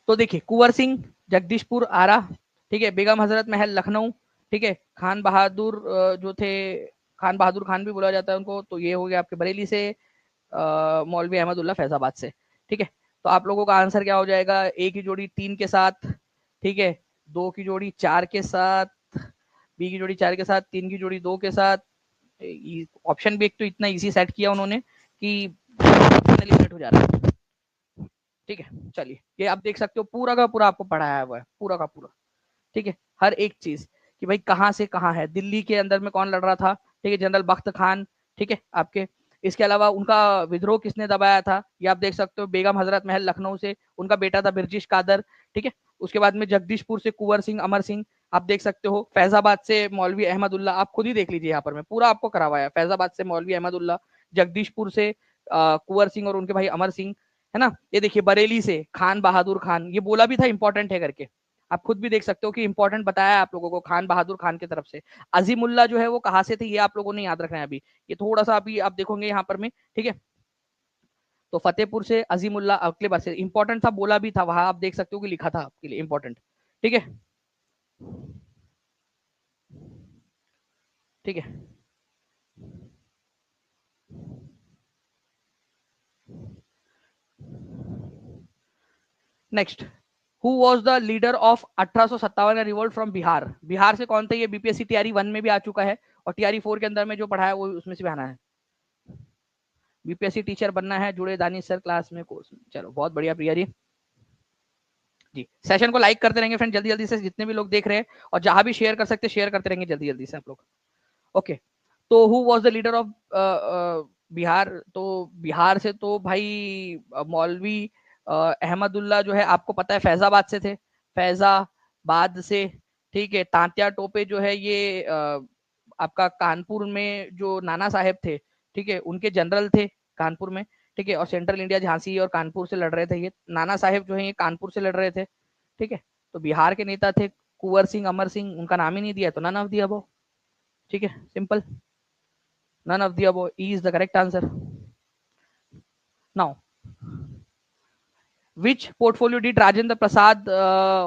तो देखिए कुंवर सिंह जगदीशपुर आरा, ठीक है, बेगम हजरत महल लखनऊ, ठीक है, खान बहादुर जो थे, खान बहादुर खान भी बोला जाता है उनको, तो ये हो गया आपके बरेली से। मौलवी अहमदुल्ला फैजाबाद से, ठीक है। तो आप लोगों का आंसर क्या हो जाएगा, ए की जोड़ी 3 के साथ, ठीक है, 2 की जोड़ी 4 के साथ, बी की जोड़ी 4 के साथ, 3 की जोड़ी 2 के साथ। ऑप्शन भी एक तो इतना इजी सेट किया उन्होंने कि सेट हो जा रहा है, ठीक है। चलिए ये आप देख सकते हो पूरा का पूरा आपको पढ़ाया हुआ है, पूरा का पूरा, ठीक है, हर एक चीज कि भाई कहाँ से कहाँ है। दिल्ली के अंदर में कौन लड़ रहा था, ठीक है, जनरल बख्त खान, ठीक है आपके। इसके अलावा उनका विद्रोह किसने दबाया था, ये आप देख सकते हो, बेगम हजरत महल लखनऊ से, उनका बेटा था बिरजिश कादर, ठीक है। उसके बाद में जगदीशपुर से कुंवर सिंह अमर सिंह, आप देख सकते हो। फैजाबाद से मौलवी अहमदुल्ला, आप खुद ही देख लीजिए यहाँ पर मैं पूरा आपको करवाया, फैजाबाद से मौलवी अहमदुल्ला, जगदीशपुर से कुंवर सिंह और उनके भाई अमर सिंह, है ना। ये देखिए बरेली से खान बहादुर खान, ये बोला भी था इंपॉर्टेंट है करके, आप खुद भी देख सकते हो कि इंपॉर्टेंट बताया है आप लोगों को खान बहादुर खान की तरफ से। अजीमुल्ला जो है वो कहाँ से थे ये आप लोगों ने याद रखना है अभी, ये थोड़ा सा अभी आप देखोगे यहाँ पर में, ठीक है। तो फतेहपुर से अजीमुल्ला अगले बार से इंपॉर्टेंट था, बोला भी था वहां, आप देख सकते हो कि लिखा था आपके लिए इंपॉर्टेंट, ठीक है, ठीक है। Next, who was the leader of 1857 का रिवोल्ट फ्रॉम बिहार, बिहार से कौन थे, ये बीपीएससी टीआरई 1 में भी आ चुका है और टीआरई 4 के अंदर में जो पढ़ा है वो उसमें से भी आना है। बीपीएससी टीचर बनना है, जुड़े दानिश सर क्लास में कोर्स में। चलो बहुत बढ़िया प्रिया जी, सेशन को लाइक करते रहेंगे फ्रेंड जल्दी जल्दी से, जितने भी लोग देख रहे हैं, और जहां भी शेयर कर सकते शेयर करते रहेंगे जल्दी जल्दी से आप लोग। ओके, तो who was the leader of Bihar, तो बिहार से तो भाई मौलवी अहमदुल्ला जो है आपको पता है फैजाबाद से थे, फैजाबाद से, ठीक है। तांत्या टोपे जो है ये आपका कानपुर में जो नाना साहेब थे, ठीक है, उनके जनरल थे कानपुर में, ठीक है। और सेंट्रल इंडिया झांसी और कानपुर से लड़ रहे थे, ये नाना साहेब जो है ये कानपुर से लड़ रहे थे, ठीक है। तो बिहार के नेता थे कुंवर सिंह अमर सिंह, उनका नाम ही नहीं दिया तो नन ऑफ द अबव, ठीक है, simple, none of the above, E is the correct answer. Now which portfolio did Rajendra Prasad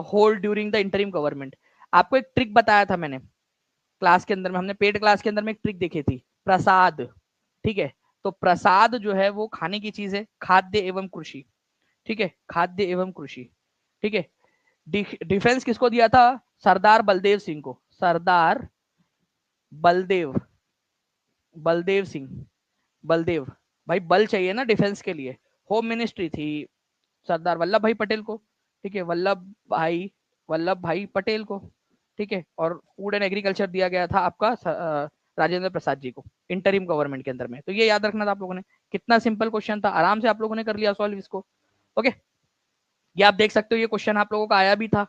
hold during the interim government, आपको एक ट्रिक बताया था मैंने क्लास के अंदर में, हमने पेड क्लास के अंदर में एक ट्रिक देखी थी, प्रसाद, ठीक है। तो प्रसाद जो है वो खाने की चीज है, खाद्य एवं कृषि, ठीक है, खाद्य एवं कृषि, ठीक है। डिफेंस किसको दिया था? सरदार बलदेव सिंह को। सरदार बलदेव, बलदेव सिंह, बलदेव भाई, बल चाहिए ना डिफेंस के लिए। होम मिनिस्ट्री थी सरदार वल्लभ भाई पटेल को, ठीक है, वल्लभ भाई पटेल को, ठीक है। और फूड एंड एग्रीकल्चर दिया गया था आपका राजेंद्र प्रसाद जी को, इंटरिम गवर्नमेंट के अंदर में। तो ये याद रखना था आप लोगों ने। कितना सिंपल क्वेश्चन था, आराम से आप लोगों ने कर लिया सॉल्व इसको। ओके, ये आप देख सकते हो, ये क्वेश्चन आप लोगों का आया भी था,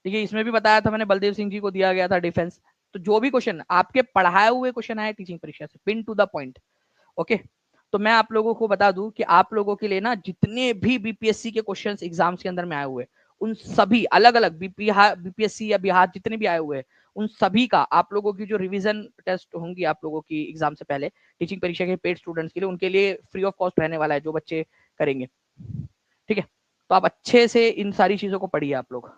ठीक है। इसमें भी बताया था मैंने, बलदेव सिंह जी को दिया गया था डिफेंस। तो जो भी क्वेश्चन आपके पढ़ाए हुए क्वेश्चन आए टीचिंग परीक्षा से, pin to the point. Okay, तो मैं आप लोगों को बता दूं कि आप लोगों के लिए ना जितने भी बीपीएससी के क्वेश्चंस एग्जाम्स के अंदर में आए हुए, उन सभी अलग अलग बीपीएससी या बिहार जितने भी आए हुए हैं, उन सभी का आप लोगों की जो रिवीजन टेस्ट होंगी आप लोगों की एग्जाम से पहले टीचिंग परीक्षा के पेड स्टूडेंट्स के लिए, उनके लिए फ्री ऑफ कॉस्ट रहने वाला है, जो बच्चे करेंगे, ठीक है। तो आप अच्छे से इन सारी चीजों को पढ़िए आप लोग।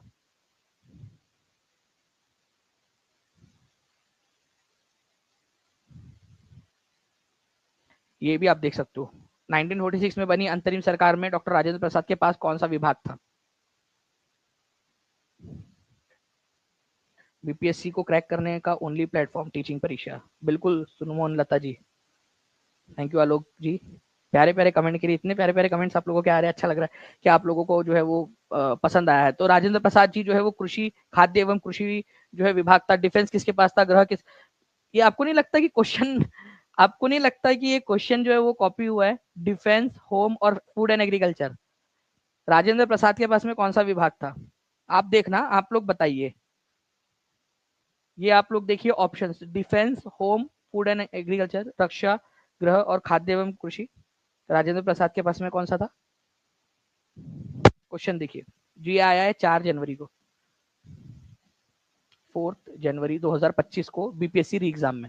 ये भी आप देख सकते हो, 1946 में बनी अंतरिम सरकार में डॉक्टर राजेंद्र प्रसाद के पास कौन सा विभाग था? बीपीएससी को क्रैक करने का ओनली प्लेटफॉर्म टीचिंग परीक्षा। बिल्कुल सुनमोहन लता जी, थैंक यू आलोक जी, प्यारे प्यारे कमेंट के लिए। इतने प्यारे प्यारे कमेंट्स आप लोगों के आ रहे हैं, अच्छा लग रहा है कि आप लोगों को जो है वो पसंद आया है। तो राजेंद्र प्रसाद जी जो है वो कृषि, खाद्य एवं कृषि जो है विभाग था। डिफेंस किसके पास था? गृह किस? ये आपको नहीं लगता कि क्वेश्चन आपको नहीं लगता कि ये क्वेश्चन जो है वो कॉपी हुआ है? डिफेंस, होम और food and agriculture, Rajendra Prasad के पास में कौन सा विभाग था? आप देखना, आप लोग बताइए। ये आप लोग देखिए options, defence, home, food and agriculture, रक्षा, गृह और खाद्य एवं कृषि। राजेंद्र प्रसाद के पास में कौन सा था? क्वेश्चन देखिए, जी आया है 4 जनवरी को, 4 जनवरी 2025 को बीपीएससी री एग्जाम में।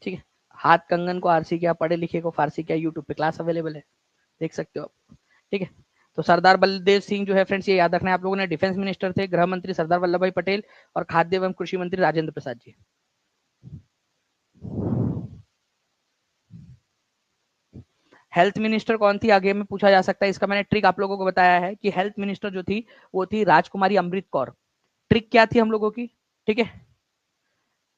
ठीक है, हाथ कंगन को आरसी क्या, पढ़े लिखे को फारसी क्या, यूट्यूब पे क्लास अवेलेबल है, देख सकते हो आप, ठीक है। तो सरदार बलदेव सिंह जो है फ्रेंड्स, ये याद रखना है आप लोगों ने, डिफेंस मिनिस्टर थे। गृह मंत्री सरदार वल्लभ भाई पटेल और खाद्य एवं कृषि मंत्री राजेंद्र प्रसाद जी। हेल्थ मिनिस्टर कौन थी, आगे में पूछा जा सकता है। इसका मैंने ट्रिक आप लोगों को बताया है कि हेल्थ मिनिस्टर जो थी वो थी राजकुमारी अमृत कौर। ट्रिक क्या थी हम लोगों की, ठीक है।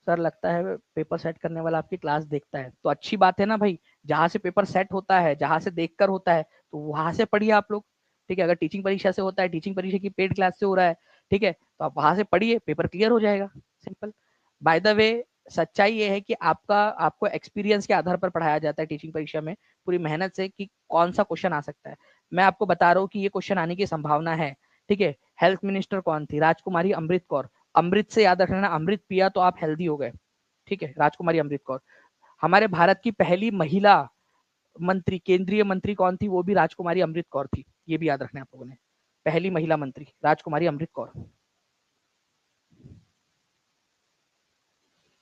सर लगता है पेपर सेट करने वाला आपकी क्लास देखता है, तो अच्छी बात है ना भाई। जहां से पेपर सेट होता है, जहां से देखकर होता है, तो वहां से पढ़िए आप लोग, ठीक है। अगर टीचिंग परीक्षा से होता है, टीचिंग परीक्षा की पेड क्लास से हो रहा है, ठीक है, तो आप वहां से पढ़िए, पेपर क्लियर हो जाएगा, सिंपल। बाय द वे, सच्चाई ये है कि आपको एक्सपीरियंस के आधार पर पढ़ाया जाता है टीचिंग परीक्षा में, पूरी मेहनत से, कि कौन सा क्वेश्चन आ सकता है। मैं आपको बता रहा हूँ कि ये क्वेश्चन आने की संभावना है, ठीक है। हेल्थ मिनिस्टर कौन थी? राजकुमारी अमृत कौर। अमृत से याद रखना, अमृत पिया तो आप हेल्दी हो गए, ठीक है। राजकुमारी अमृत कौर। हमारे भारत की पहली महिला मंत्री, केंद्रीय मंत्री कौन थी? वो भी राजकुमारी अमृत कौर थी, ये भी याद रखना है आप लोगों ने। पहली महिला मंत्री राजकुमारी अमृत कौर।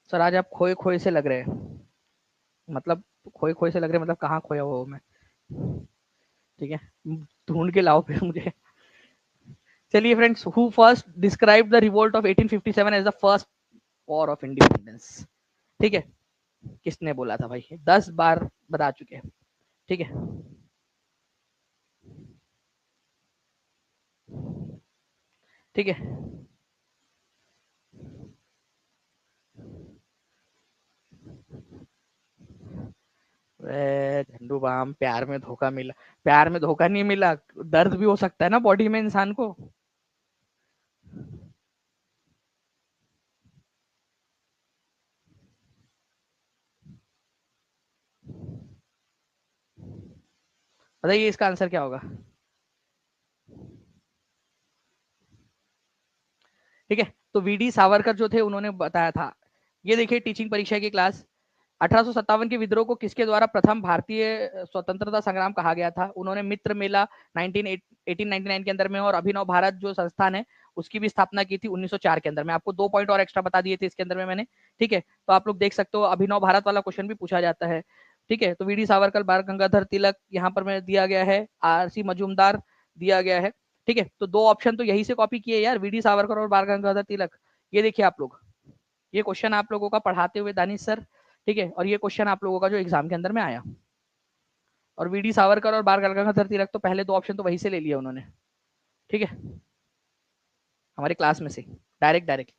सर आज आप खोए खोए से लग रहे हैं, मतलब खोए खोए से लग रहे हैं, मतलब कहाँ खोया हुआ हूँ मैं, ठीक है, ढूंढ के लाओ फिर मुझे। चलिए friends, who first describe the revolt of 1857 as the first war of independence? ठीक है, किसने बोला था भाई? 10 बार बता चुके हैं, ठीक है। ठीक है, झंडू बाम, प्यार में धोखा मिला? प्यार में धोखा नहीं मिला, दर्द भी हो सकता है ना बॉडी में इंसान को। बताइए इसका आंसर क्या होगा? ठीक है, तो वीडी सावरकर जो थे उन्होंने बताया था। ये देखिए टीचिंग परीक्षा की क्लास। 1857 के विद्रोह को किसके द्वारा प्रथम भारतीय स्वतंत्रता संग्राम कहा गया था? उन्होंने मित्र मेला 1899 के अंदर में, और अभिनव भारत जो संस्थान है उसकी भी स्थापना की थी 1904 के अंदर में। आपको 2 पॉइंट और एक्स्ट्रा बता दिए थे इसके अंदर में मैंने, ठीक है। तो आप लोग देख सकते हो, अभिनव भारत वाला क्वेश्चन भी पूछा जाता है, ठीक है। तो वीडी सावरकर, बाल गंगाधर तिलक यहाँ पर मैं दिया गया है, आरसी मजूमदार दिया गया है, ठीक है, तो दो ऑप्शन तो यही से कॉपी किए यार, वीडी सावरकर और बाल गंगाधर तिलक। ये देखिए आप लोग, ये क्वेश्चन आप लोगों का पढ़ाते हुए दानिश सर, ठीक है, और ये क्वेश्चन आप लोगों का जो एग्जाम के अंदर में आया। और वीडी सावरकर और बाल गंगाधर तिलक तो पहले दो ऑप्शन तो वही से ले लिया उन्होंने, ठीक है, हमारे क्लास में से डायरेक्ट डायरेक्ट।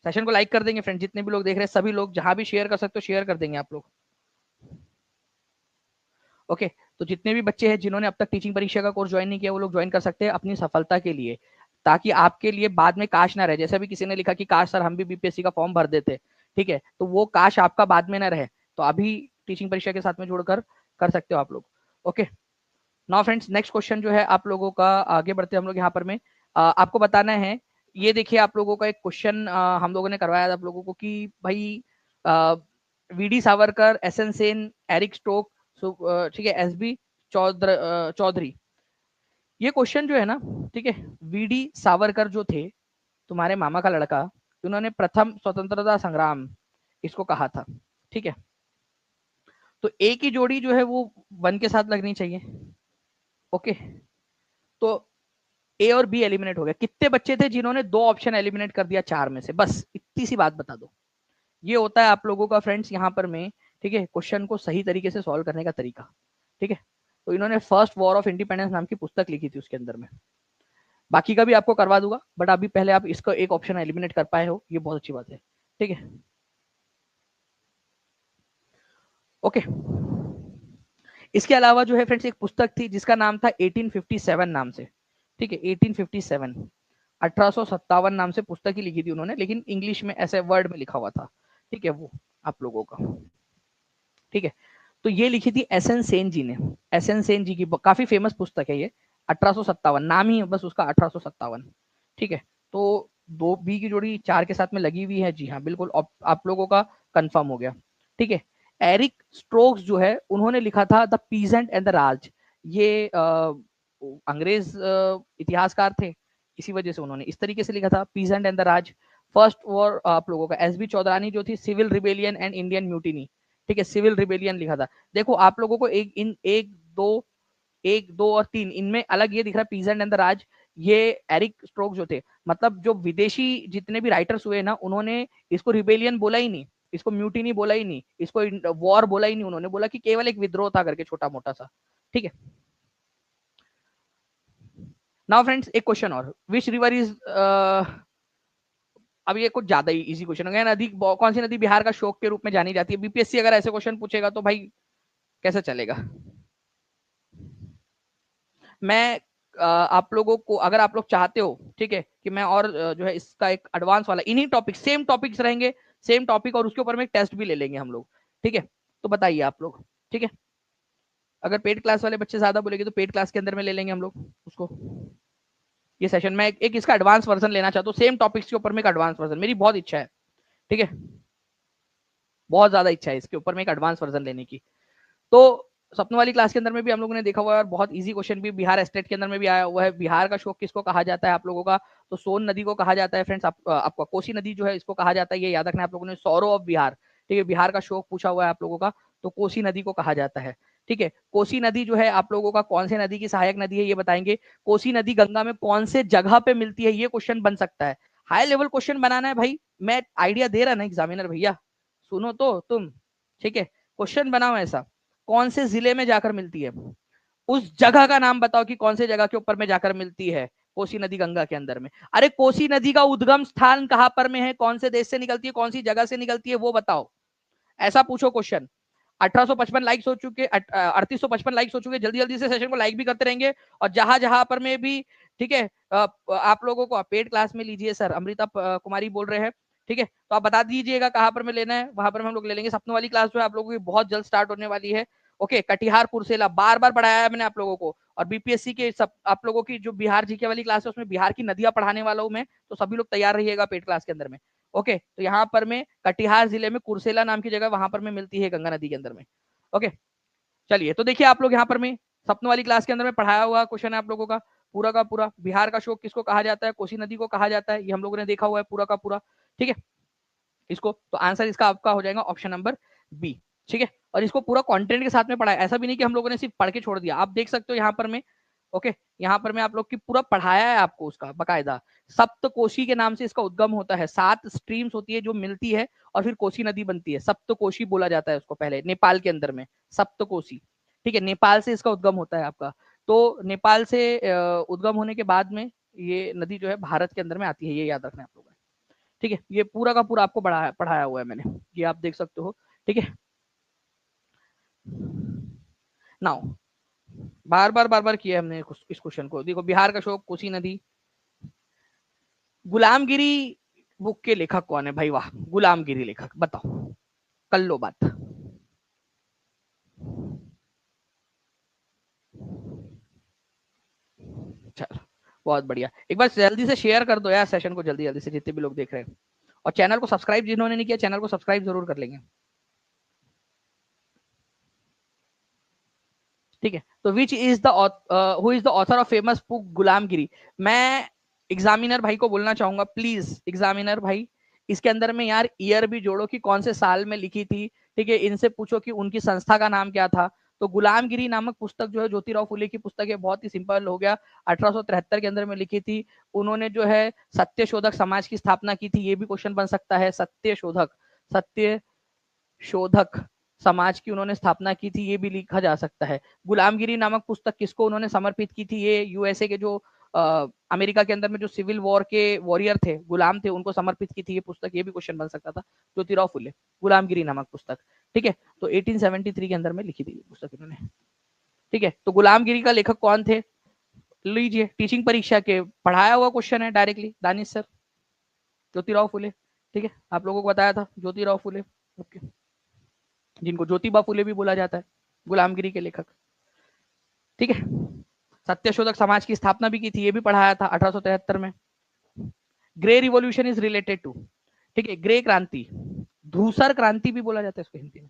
सेशन को लाइक कर देंगे फ्रेंड, जितने भी लोग देख रहे हैं सभी लोग, जहां भी शेयर कर सकते हो शेयर कर देंगे आप लोग। ओके, तो जितने भी बच्चे हैं जिन्होंने अब तक टीचिंग परीक्षा का कोर्स ज्वाइन नहीं किया वो लोग ज्वाइन कर सकते हैं अपनी सफलता के लिए, ताकि आपके लिए बाद में काश ना रहे। जैसे भी किसी ने लिखा कि काश सर हम भी बीपीएससी का फॉर्म भर देते, ठीक है, तो वो काश आपका बाद में ना रहे, तो अभी टीचिंग परीक्षा के साथ में जोड़कर कर सकते हो आप लोग। Okay, now friends next question जो है आप लोगों का, आगे बढ़ते हम लोग यहाँ पर में आपको बताना है। ये देखिए आप लोगों का एक क्वेश्चन हम लोगों ने करवाया था आप लोगों को कि भाई VD Savarkar, S N Sen, Eric Stoke, ठीक है, एसबी चौधरी। ये क्वेश्चन जो है ना, ठीक है, वीडी सावरकर जो थे तुम्हारे मामा का लड़का, उन्होंने प्रथम स्वतंत्रता संग्राम इसको कहा था, ठीक है, तो ए की जोड़ी जो है वो 1 के साथ लगनी चाहिए। ओके, तो ए और बी एलिमिनेट हो गया। कितने बच्चे थे जिन्होंने दो ऑप्शन एलिमिनेट कर दिया 4 में से? बस इतनी सी बात बता दो। ये होता है आप लोगों का फ्रेंड्स यहाँ पर में, ठीक है, क्वेश्चन को सही तरीके से सॉल्व करने का तरीका, ठीक है। तो इन्होंने फर्स्ट वॉर ऑफ इंडिपेंडेंस नाम की पुस्तक लिखी थी उसके अंदर में, बाकी का भी आपको करवा दूंगा, बट अभी पहले आप इसका एक ऑप्शन एलिमिनेट कर पाए हो, ये बहुत अच्छी बात है, ठीक है। ओके, इसके अलावा जो है फ्रेंड्स एक पुस्तक थी जिसका नाम था 1857 नाम से, ठीक है, 1857 1857 नाम से पुस्तक ही लिखी थी उन्होंने, लेकिन इंग्लिश में ऐसे वर्ड में लिखा हुआ था, ठीक है, वो आप लोगों का, ठीक है। तो ये लिखी थी एस एन सेन जी ने, एस एन सेन जी की काफी फेमस पुस्तक है ये, 1857 नाम ही बस उसका 1857, ठीक है। तो दो बी की जोड़ी 4 के साथ में लगी हुई है, जी हाँ बिल्कुल, आप लोगों का कंफर्म हो गया, ठीक है। एरिक स्ट्रोक्स जो है उन्होंने लिखा था द पीजेंट एंड द राज, ये अंग्रेज इतिहासकार थे, इसी वजह से उन्होंने इस तरीके से लिखा था, peasant and the Raj. First war आप लोगों का एसबी चौधरानी जो थी, civil rebellion and Indian mutiny, ठीक है, सिविल रिबेलियन लिखा था। देखो आप लोगों को एक दो और तीन इनमें अलग ये दिख रहा है पीजेंट एंड द राज, ये एरिक स्ट्रोक जो थे, मतलब जो विदेशी जितने भी राइटर्स हुए ना, उन्होंने इसको रिबेलियन बोला ही नहीं, इसको म्यूटिनी बोला ही नहीं, इसको वॉर बोला ही नहीं, उन्होंने बोला कि केवल एक विद्रोह था करके छोटा मोटा सा, ठीक है। नाउ फ्रेंड्स एक क्वेश्चन और, विच रिवर इज, अब ये कुछ ज्यादा ही इजी क्वेश्चन हो गया। नदी कौन सी नदी बिहार का शोक के रूप में जानी जाती है? बीपीएससी अगर ऐसे क्वेश्चन पूछेगा तो भाई कैसे चलेगा। मैं आप लोगों को, अगर आप लोग चाहते हो, ठीक है, कि मैं और जो है इसका एक एडवांस वाला, इन्हीं टॉपिक, सेम टॉपिक्स रहेंगे, सेम टॉपिक, और उसके ऊपर में एक टेस्ट भी ले लेंगे हम लोग, ठीक है, तो बताइए आप लोग, ठीक है। अगर पेड क्लास वाले बच्चे ज्यादा बोलेंगे तो पेड क्लास के अंदर में ले लेंगे हम लोग उसको, ये सेशन में एक इसका एडवांस वर्जन लेना चाहता हूँ, सेम टॉपिक्स के ऊपर में एक एडवांस वर्जन, मेरी बहुत इच्छा है, ठीक है, बहुत ज्यादा इच्छा है इसके ऊपर में एक एडवांस वर्जन लेने की। तो सपनों वाली क्लास के अंदर में भी हम लोगों ने देखा हुआ है, और बहुत इजी क्वेश्चन भी बिहार स्टेट के अंदर में भी आया हुआ है। बिहार का शोक किसको कहा जाता है आप लोगों का? तो सोन नदी को कहा जाता है फ्रेंड्स। आपका कोसी नदी जो है इसको कहा जाता है, ये याद रखना आप लोगों ने, सौरो ऑफ बिहार, ठीक है, बिहार का शोक पूछा हुआ है आप लोगों का, तो कोसी नदी को कहा जाता है, ठीक है। कोसी नदी जो है आप लोगों का कौन से नदी की सहायक नदी है ये बताएंगे। कोसी नदी गंगा में कौन से जगह पे मिलती है, ये क्वेश्चन बन सकता है। हाई लेवल क्वेश्चन बनाना है भाई, मैं आइडिया दे रहा ना एग्जामिनर भैया, सुनो तो तुम, ठीक है, क्वेश्चन बनाओ ऐसा, कौन से जिले में जाकर मिलती है, उस जगह का नाम बताओ कि कौन से जगह के ऊपर में जाकर मिलती है कोसी नदी गंगा के अंदर में। अरे कोसी नदी का उद्गम स्थान कहां पर में है, कौन से देश से निकलती है, कौन सी जगह से निकलती है, वो बताओ, ऐसा पूछो क्वेश्चन। 1855 लाइक्स हो चुके, 3855 लाइक्स हो चुके, जल्दी जल्दी से सेशन को लाइक भी करते रहेंगे, और जहां जहां पर में भी, ठीक है, आप लोगों को पेड क्लास में लीजिए सर, अमृता कुमारी बोल रहे हैं, ठीक है, तो आप बता दीजिएगा कहां पर में लेना है, वहां पर हम लोग ले लेंगे। सपनों वाली क्लास जो है आप लोगों की बहुत जल्द स्टार्ट होने वाली है। ओके, कटिहार पुरसेला बार बार पढ़ाया है मैंने आप लोगों को, और बीपीएससी के सब आप लोगों की जो बिहार जीके वाली क्लास है उसमें बिहार की नदियां पढ़ाने वाला हूं मैं, तो सभी लोग तैयार रहिएगा पेड क्लास के अंदर में। ओके, तो यहाँ पर में कटिहार जिले में कुरसेला नाम की जगह, वहां पर में मिलती है गंगा नदी के अंदर में। ओके, चलिए, तो देखिए आप लोग यहाँ पर में सपनों वाली क्लास के अंदर में पढ़ाया हुआ क्वेश्चन है आप लोगों का पूरा का पूरा। बिहार का शोक किसको कहा जाता है? कोसी नदी को कहा जाता है, ये हम लोगों ने देखा हुआ है पूरा का पूरा, ठीक है। इसको तो आंसर इसका आपका हो जाएगा ऑप्शन नंबर बी, ठीक है। और इसको पूरा कंटेंट के साथ में पढ़ा है, ऐसा भी नहीं कि हम लोगों ने सिर्फ पढ़ के छोड़ दिया, आप देख सकते हो यहाँ पर में ओके, यहाँ पर मैं आप लोग की पूरा पढ़ाया है आपको उसका बकायदा। सप्तकोशी के नाम से इसका उद्गम होता है, 7 स्ट्रीम्स होती है जो मिलती है और फिर कोसी नदी बनती है, सप्तकोशी बोला जाता है उसको पहले, नेपाल के अंदर में सप्तकोशी। ठीक है, नेपाल से इसका उद्गम होता है आपका। तो नेपाल से उद्गम होने के बाद में ये नदी जो है भारत के अंदर में आती है, ये याद रखना है आप लोगों ने। ठीक है, ये पूरा का पूरा आपको पढ़ाया हुआ है मैंने, ये आप देख सकते हो। ठीक है, नाउ बार बार किया हमने इस क्वेश्चन को। देखो, बिहार का शोक, कोसी नदी। गुलामगिरी बुक के लेखक कौन है भाई? वाह, गुलामगिरी लेखक, बताओ, कर लो बात। चलो, बहुत बढ़िया। एक बार जल्दी से शेयर कर दो यार सेशन को, जल्दी जल्दी से, जितने भी लोग देख रहे हैं। और चैनल को सब्सक्राइब जिन्होंने नहीं किया, चैनल को सब्सक्राइब जरूर कर लेंगे। ठीक है, तो which is the who is the author of famous book गुलामगिरी? मैं एग्जामिनर भाई को बोलना चाहूंगा, प्लीज एग्जामिनर भाई, इसके अंदर में यार ईयर भी जोड़ो कि कौन से साल में लिखी थी। ठीक है, इनसे पूछो कि उनकी संस्था का नाम क्या था। तो गुलामगिरी नामक पुस्तक जो है ज्योतिराव फुले की पुस्तक है, बहुत ही सिंपल हो गया, 1873 के अंदर में लिखी थी। उन्होंने जो है सत्यशोधक समाज की स्थापना की थी, ये भी क्वेश्चन बन सकता है। सत्य शोधक समाज की उन्होंने स्थापना की थी, ये भी लिखा जा सकता है। गुलामगिरी नामक पुस्तक किसको उन्होंने समर्पित की थी? ये यूएसए के जो अमेरिका के अंदर में जो सिविल वॉर के वॉरियर थे, गुलाम थे, उनको समर्पित की थी ये पुस्तक, ये भी क्वेश्चन बन सकता था। ज्योतिराव फुले, गुलामगिरी नामक पुस्तक। ठीक है, तो 1873 के अंदर में लिखी थी पुस्तक इन्होंने। ठीक है, तो गुलामगिरी का लेखक कौन थे? लीजिए, टीचिंग परीक्षा के पढ़ाया हुआ क्वेश्चन है डायरेक्टली, दानिश सर, ज्योतिराव फुले। ठीक है, आप लोगों को बताया था ज्योतिराव फुले, ओके, जिनको ज्योतिबा फुले भी बोला जाता है, गुलामगिरी के लेखक। ठीक है, सत्यशोधक समाज की स्थापना भी की थी, ये भी पढ़ाया था 1873 में। Grey revolution is related to, ठीक है, ग्रे क्रांति, धूसर क्रांति भी बोला जाता है इसको हिंदी में।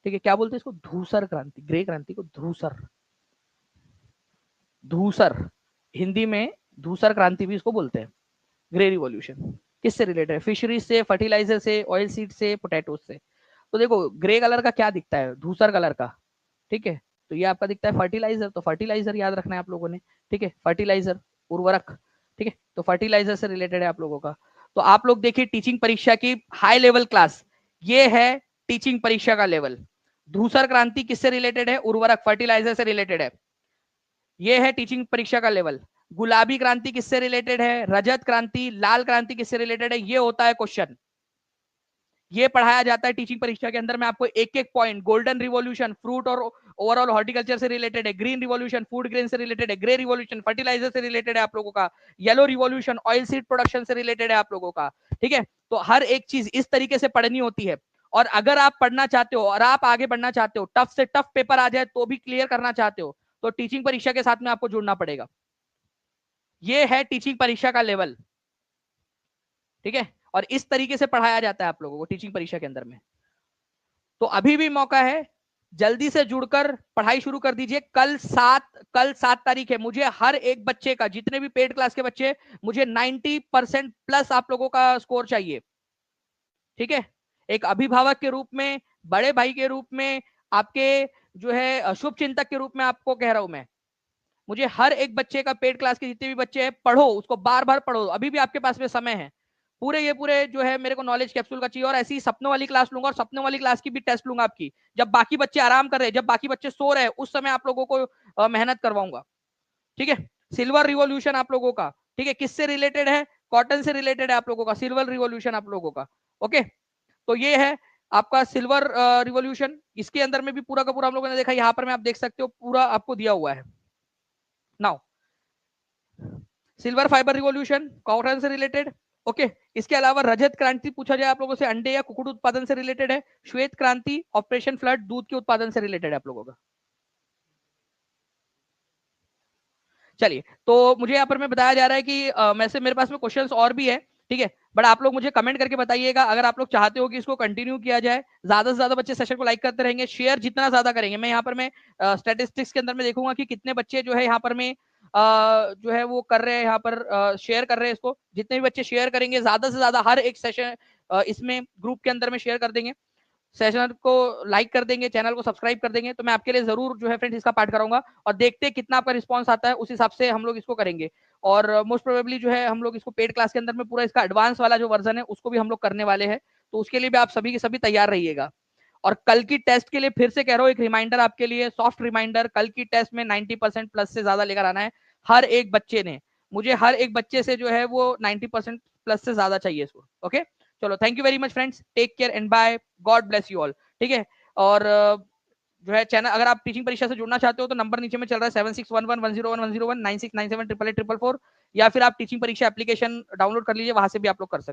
ठीक है, क्या बोलते हैं इसको? धूसर क्रांति, ग्रे क्रांति को धूसर, धूसर हिंदी में धूसर क्रांति भी इसको बोलते हैं। ग्रे रिवॉल्यूशन किससे रिलेटेड है? फिशरीज से, फर्टिलाइजर से, ऑयल सीड से, पोटैटो से। तो देखो, ग्रे कलर का क्या दिखता है? धूसर कलर का। ठीक है, तो ये आपका दिखता है फर्टिलाइजर, तो फर्टिलाइजर याद रखना है आप लोगों ने। ठीक है, फर्टिलाइजर, उर्वरक। ठीक है, तो फर्टिलाइजर से रिलेटेड है आप लोगों का। तो आप लोग देखिए टीचिंग परीक्षा की हाई लेवल क्लास, ये है टीचिंग परीक्षा का लेवल। धूसर क्रांति किससे रिलेटेड है? उर्वरक, फर्टिलाइजर से रिलेटेड है, ये है टीचिंग परीक्षा का लेवल। गुलाबी क्रांति किससे रिलेटेड है? रजत क्रांति, लाल क्रांति किससे रिलेटेड है? ये होता है क्वेश्चन, ये पढ़ाया जाता है टीचिंग परीक्षा के अंदर में आपको एक एक पॉइंट। गोल्डन रिवॉल्यूशन फ्रूट और ओवरऑल हॉर्टिकल्चर से रिलेटेड है, ग्रीन रिवॉल्यूशन फूड ग्रेन से रिलेटेड है, ग्रे रिवॉल्यूशन फर्टिलाइजर से रिलेटेड है आप लोगों का, yellow revolution oil seed production से रिलेटेड है आप लोगों का। ठीक है, तो हर एक चीज इस तरीके से पढ़नी होती है। और अगर आप पढ़ना चाहते हो और आप आगे बढ़ना चाहते हो, टफ से टफ पेपर आ जाए तो भी क्लियर करना चाहते हो, तो टीचिंग परीक्षा के साथ में आपको जुड़ना पड़ेगा। ये है टीचिंग परीक्षा का लेवल। ठीक है, और इस तरीके से पढ़ाया जाता है आप लोगों को टीचिंग परीक्षा के अंदर में। तो अभी भी मौका है, जल्दी से जुड़कर पढ़ाई शुरू कर दीजिए। कल 7 तारीख है, मुझे हर एक बच्चे का, जितने भी पेड क्लास के बच्चे, मुझे 90% प्लस आप लोगों का स्कोर चाहिए। ठीक है, एक अभिभावक के रूप में, बड़े भाई के रूप में, आपके जो है शुभ चिंतक के रूप में आपको कह रहा हूं मैं, मुझे हर एक बच्चे का, पेड क्लास के जितने भी बच्चे हैं, पढ़ो उसको, बार बार पढ़ो, अभी भी आपके पास में समय है। पूरे जो है मेरे को नॉलेज कैप्सूल का चाहिए, और ऐसी सपनों वाली क्लास लूंगा, और सपनों वाली क्लास की भी टेस्ट लूंगा आपकी, जब बाकी बच्चे आराम कर रहे हैं, जब बाकी बच्चे सो रहे हैं, उस समय आप लोगों को मेहनत करवाऊंगा। ठीक है, सिल्वर रिवॉल्यूशन आप लोगों का, ठीक है, किससे रिलेटेड है? कॉटन से रिलेटेड है आप लोगों का सिल्वर रिवॉल्यूशन आप लोगों का। ओके, तो ये है आपका सिल्वर रिवॉल्यूशन। इसके अंदर में भी पूरा का पूरा हम लोगों ने देखा, यहां पर मैं आप देख सकते हो पूरा आपको दिया हुआ है। Now silver fibre revolution cotton से रिलेटेड। ओके, इसके अलावा रजत क्रांति पूछा जाए आप लोगों से, अंडे या कुक्कुट उत्पादन से रिलेटेड है। श्वेत क्रांति ऑपरेशन फ्लड, दूध के उत्पादन से रिलेटेड है आप लोगों का। चलिए, तो मुझे यहाँ पर में बताया जा रहा है कि वैसे मेरे पास में क्वेश्चंस और भी है। ठीक है, बट आप लोग मुझे कमेंट करके बताइएगा अगर आप लोग चाहते हो कि इसको कंटिन्यू किया जाए। ज्यादा से ज्यादा बच्चे सेशन को लाइक करते रहेंगे, शेयर जितना ज्यादा करेंगे, मैं यहाँ पर मैं स्टैटिस्टिक्स के अंदर में देखूंगा कि कितने बच्चे जो है यहाँ पर में जो है वो कर रहे हैं, यहाँ पर शेयर कर रहे हैं इसको। जितने भी बच्चे शेयर करेंगे ज्यादा से ज्यादा, हर एक सेशन इसमें ग्रुप के अंदर में शेयर कर देंगे, सेशन को लाइक कर देंगे, चैनल को सब्सक्राइब कर देंगे, तो मैं आपके लिए जरूर जो है फ्रेंड्स इसका पाठ कराऊंगा और देखते हैं कितना आपका रिस्पांस आता है, उस हिसाब से हम लोग इसको करेंगे। और मोस्ट प्रोबेबली जो है हम लोग इसको पेड क्लास के अंदर में पूरा इसका एडवांस वाला जो वर्जन है उसको भी हम लोग करने वाले हैं, तो उसके लिए भी आप सभी के सभी तैयार रहिएगा। और कल की टेस्ट के लिए फिर से कह रहा हूँ, एक रिमाइंडर आपके लिए, सॉफ्ट रिमाइंडर, कल की टेस्ट में 90% प्लस से ज्यादा लेकर आना है हर एक बच्चे ने। मुझे हर एक बच्चे से जो है वो 90% प्लस से ज्यादा चाहिए इसको। ओके, चलो, thank you very much friends, take care and bye, God bless you all. ठीक है, और जो है चैनल, अगर आप टीचिंग परीक्षा से जुड़ना चाहते हो तो नंबर नीचे में चल रहा है 7611101101 96978844, या फिर आप टीचिंग परीक्षा एप्लीकेशन डाउनलोड कर लीजिए, वहां से भी आप लोग कर सकते हैं।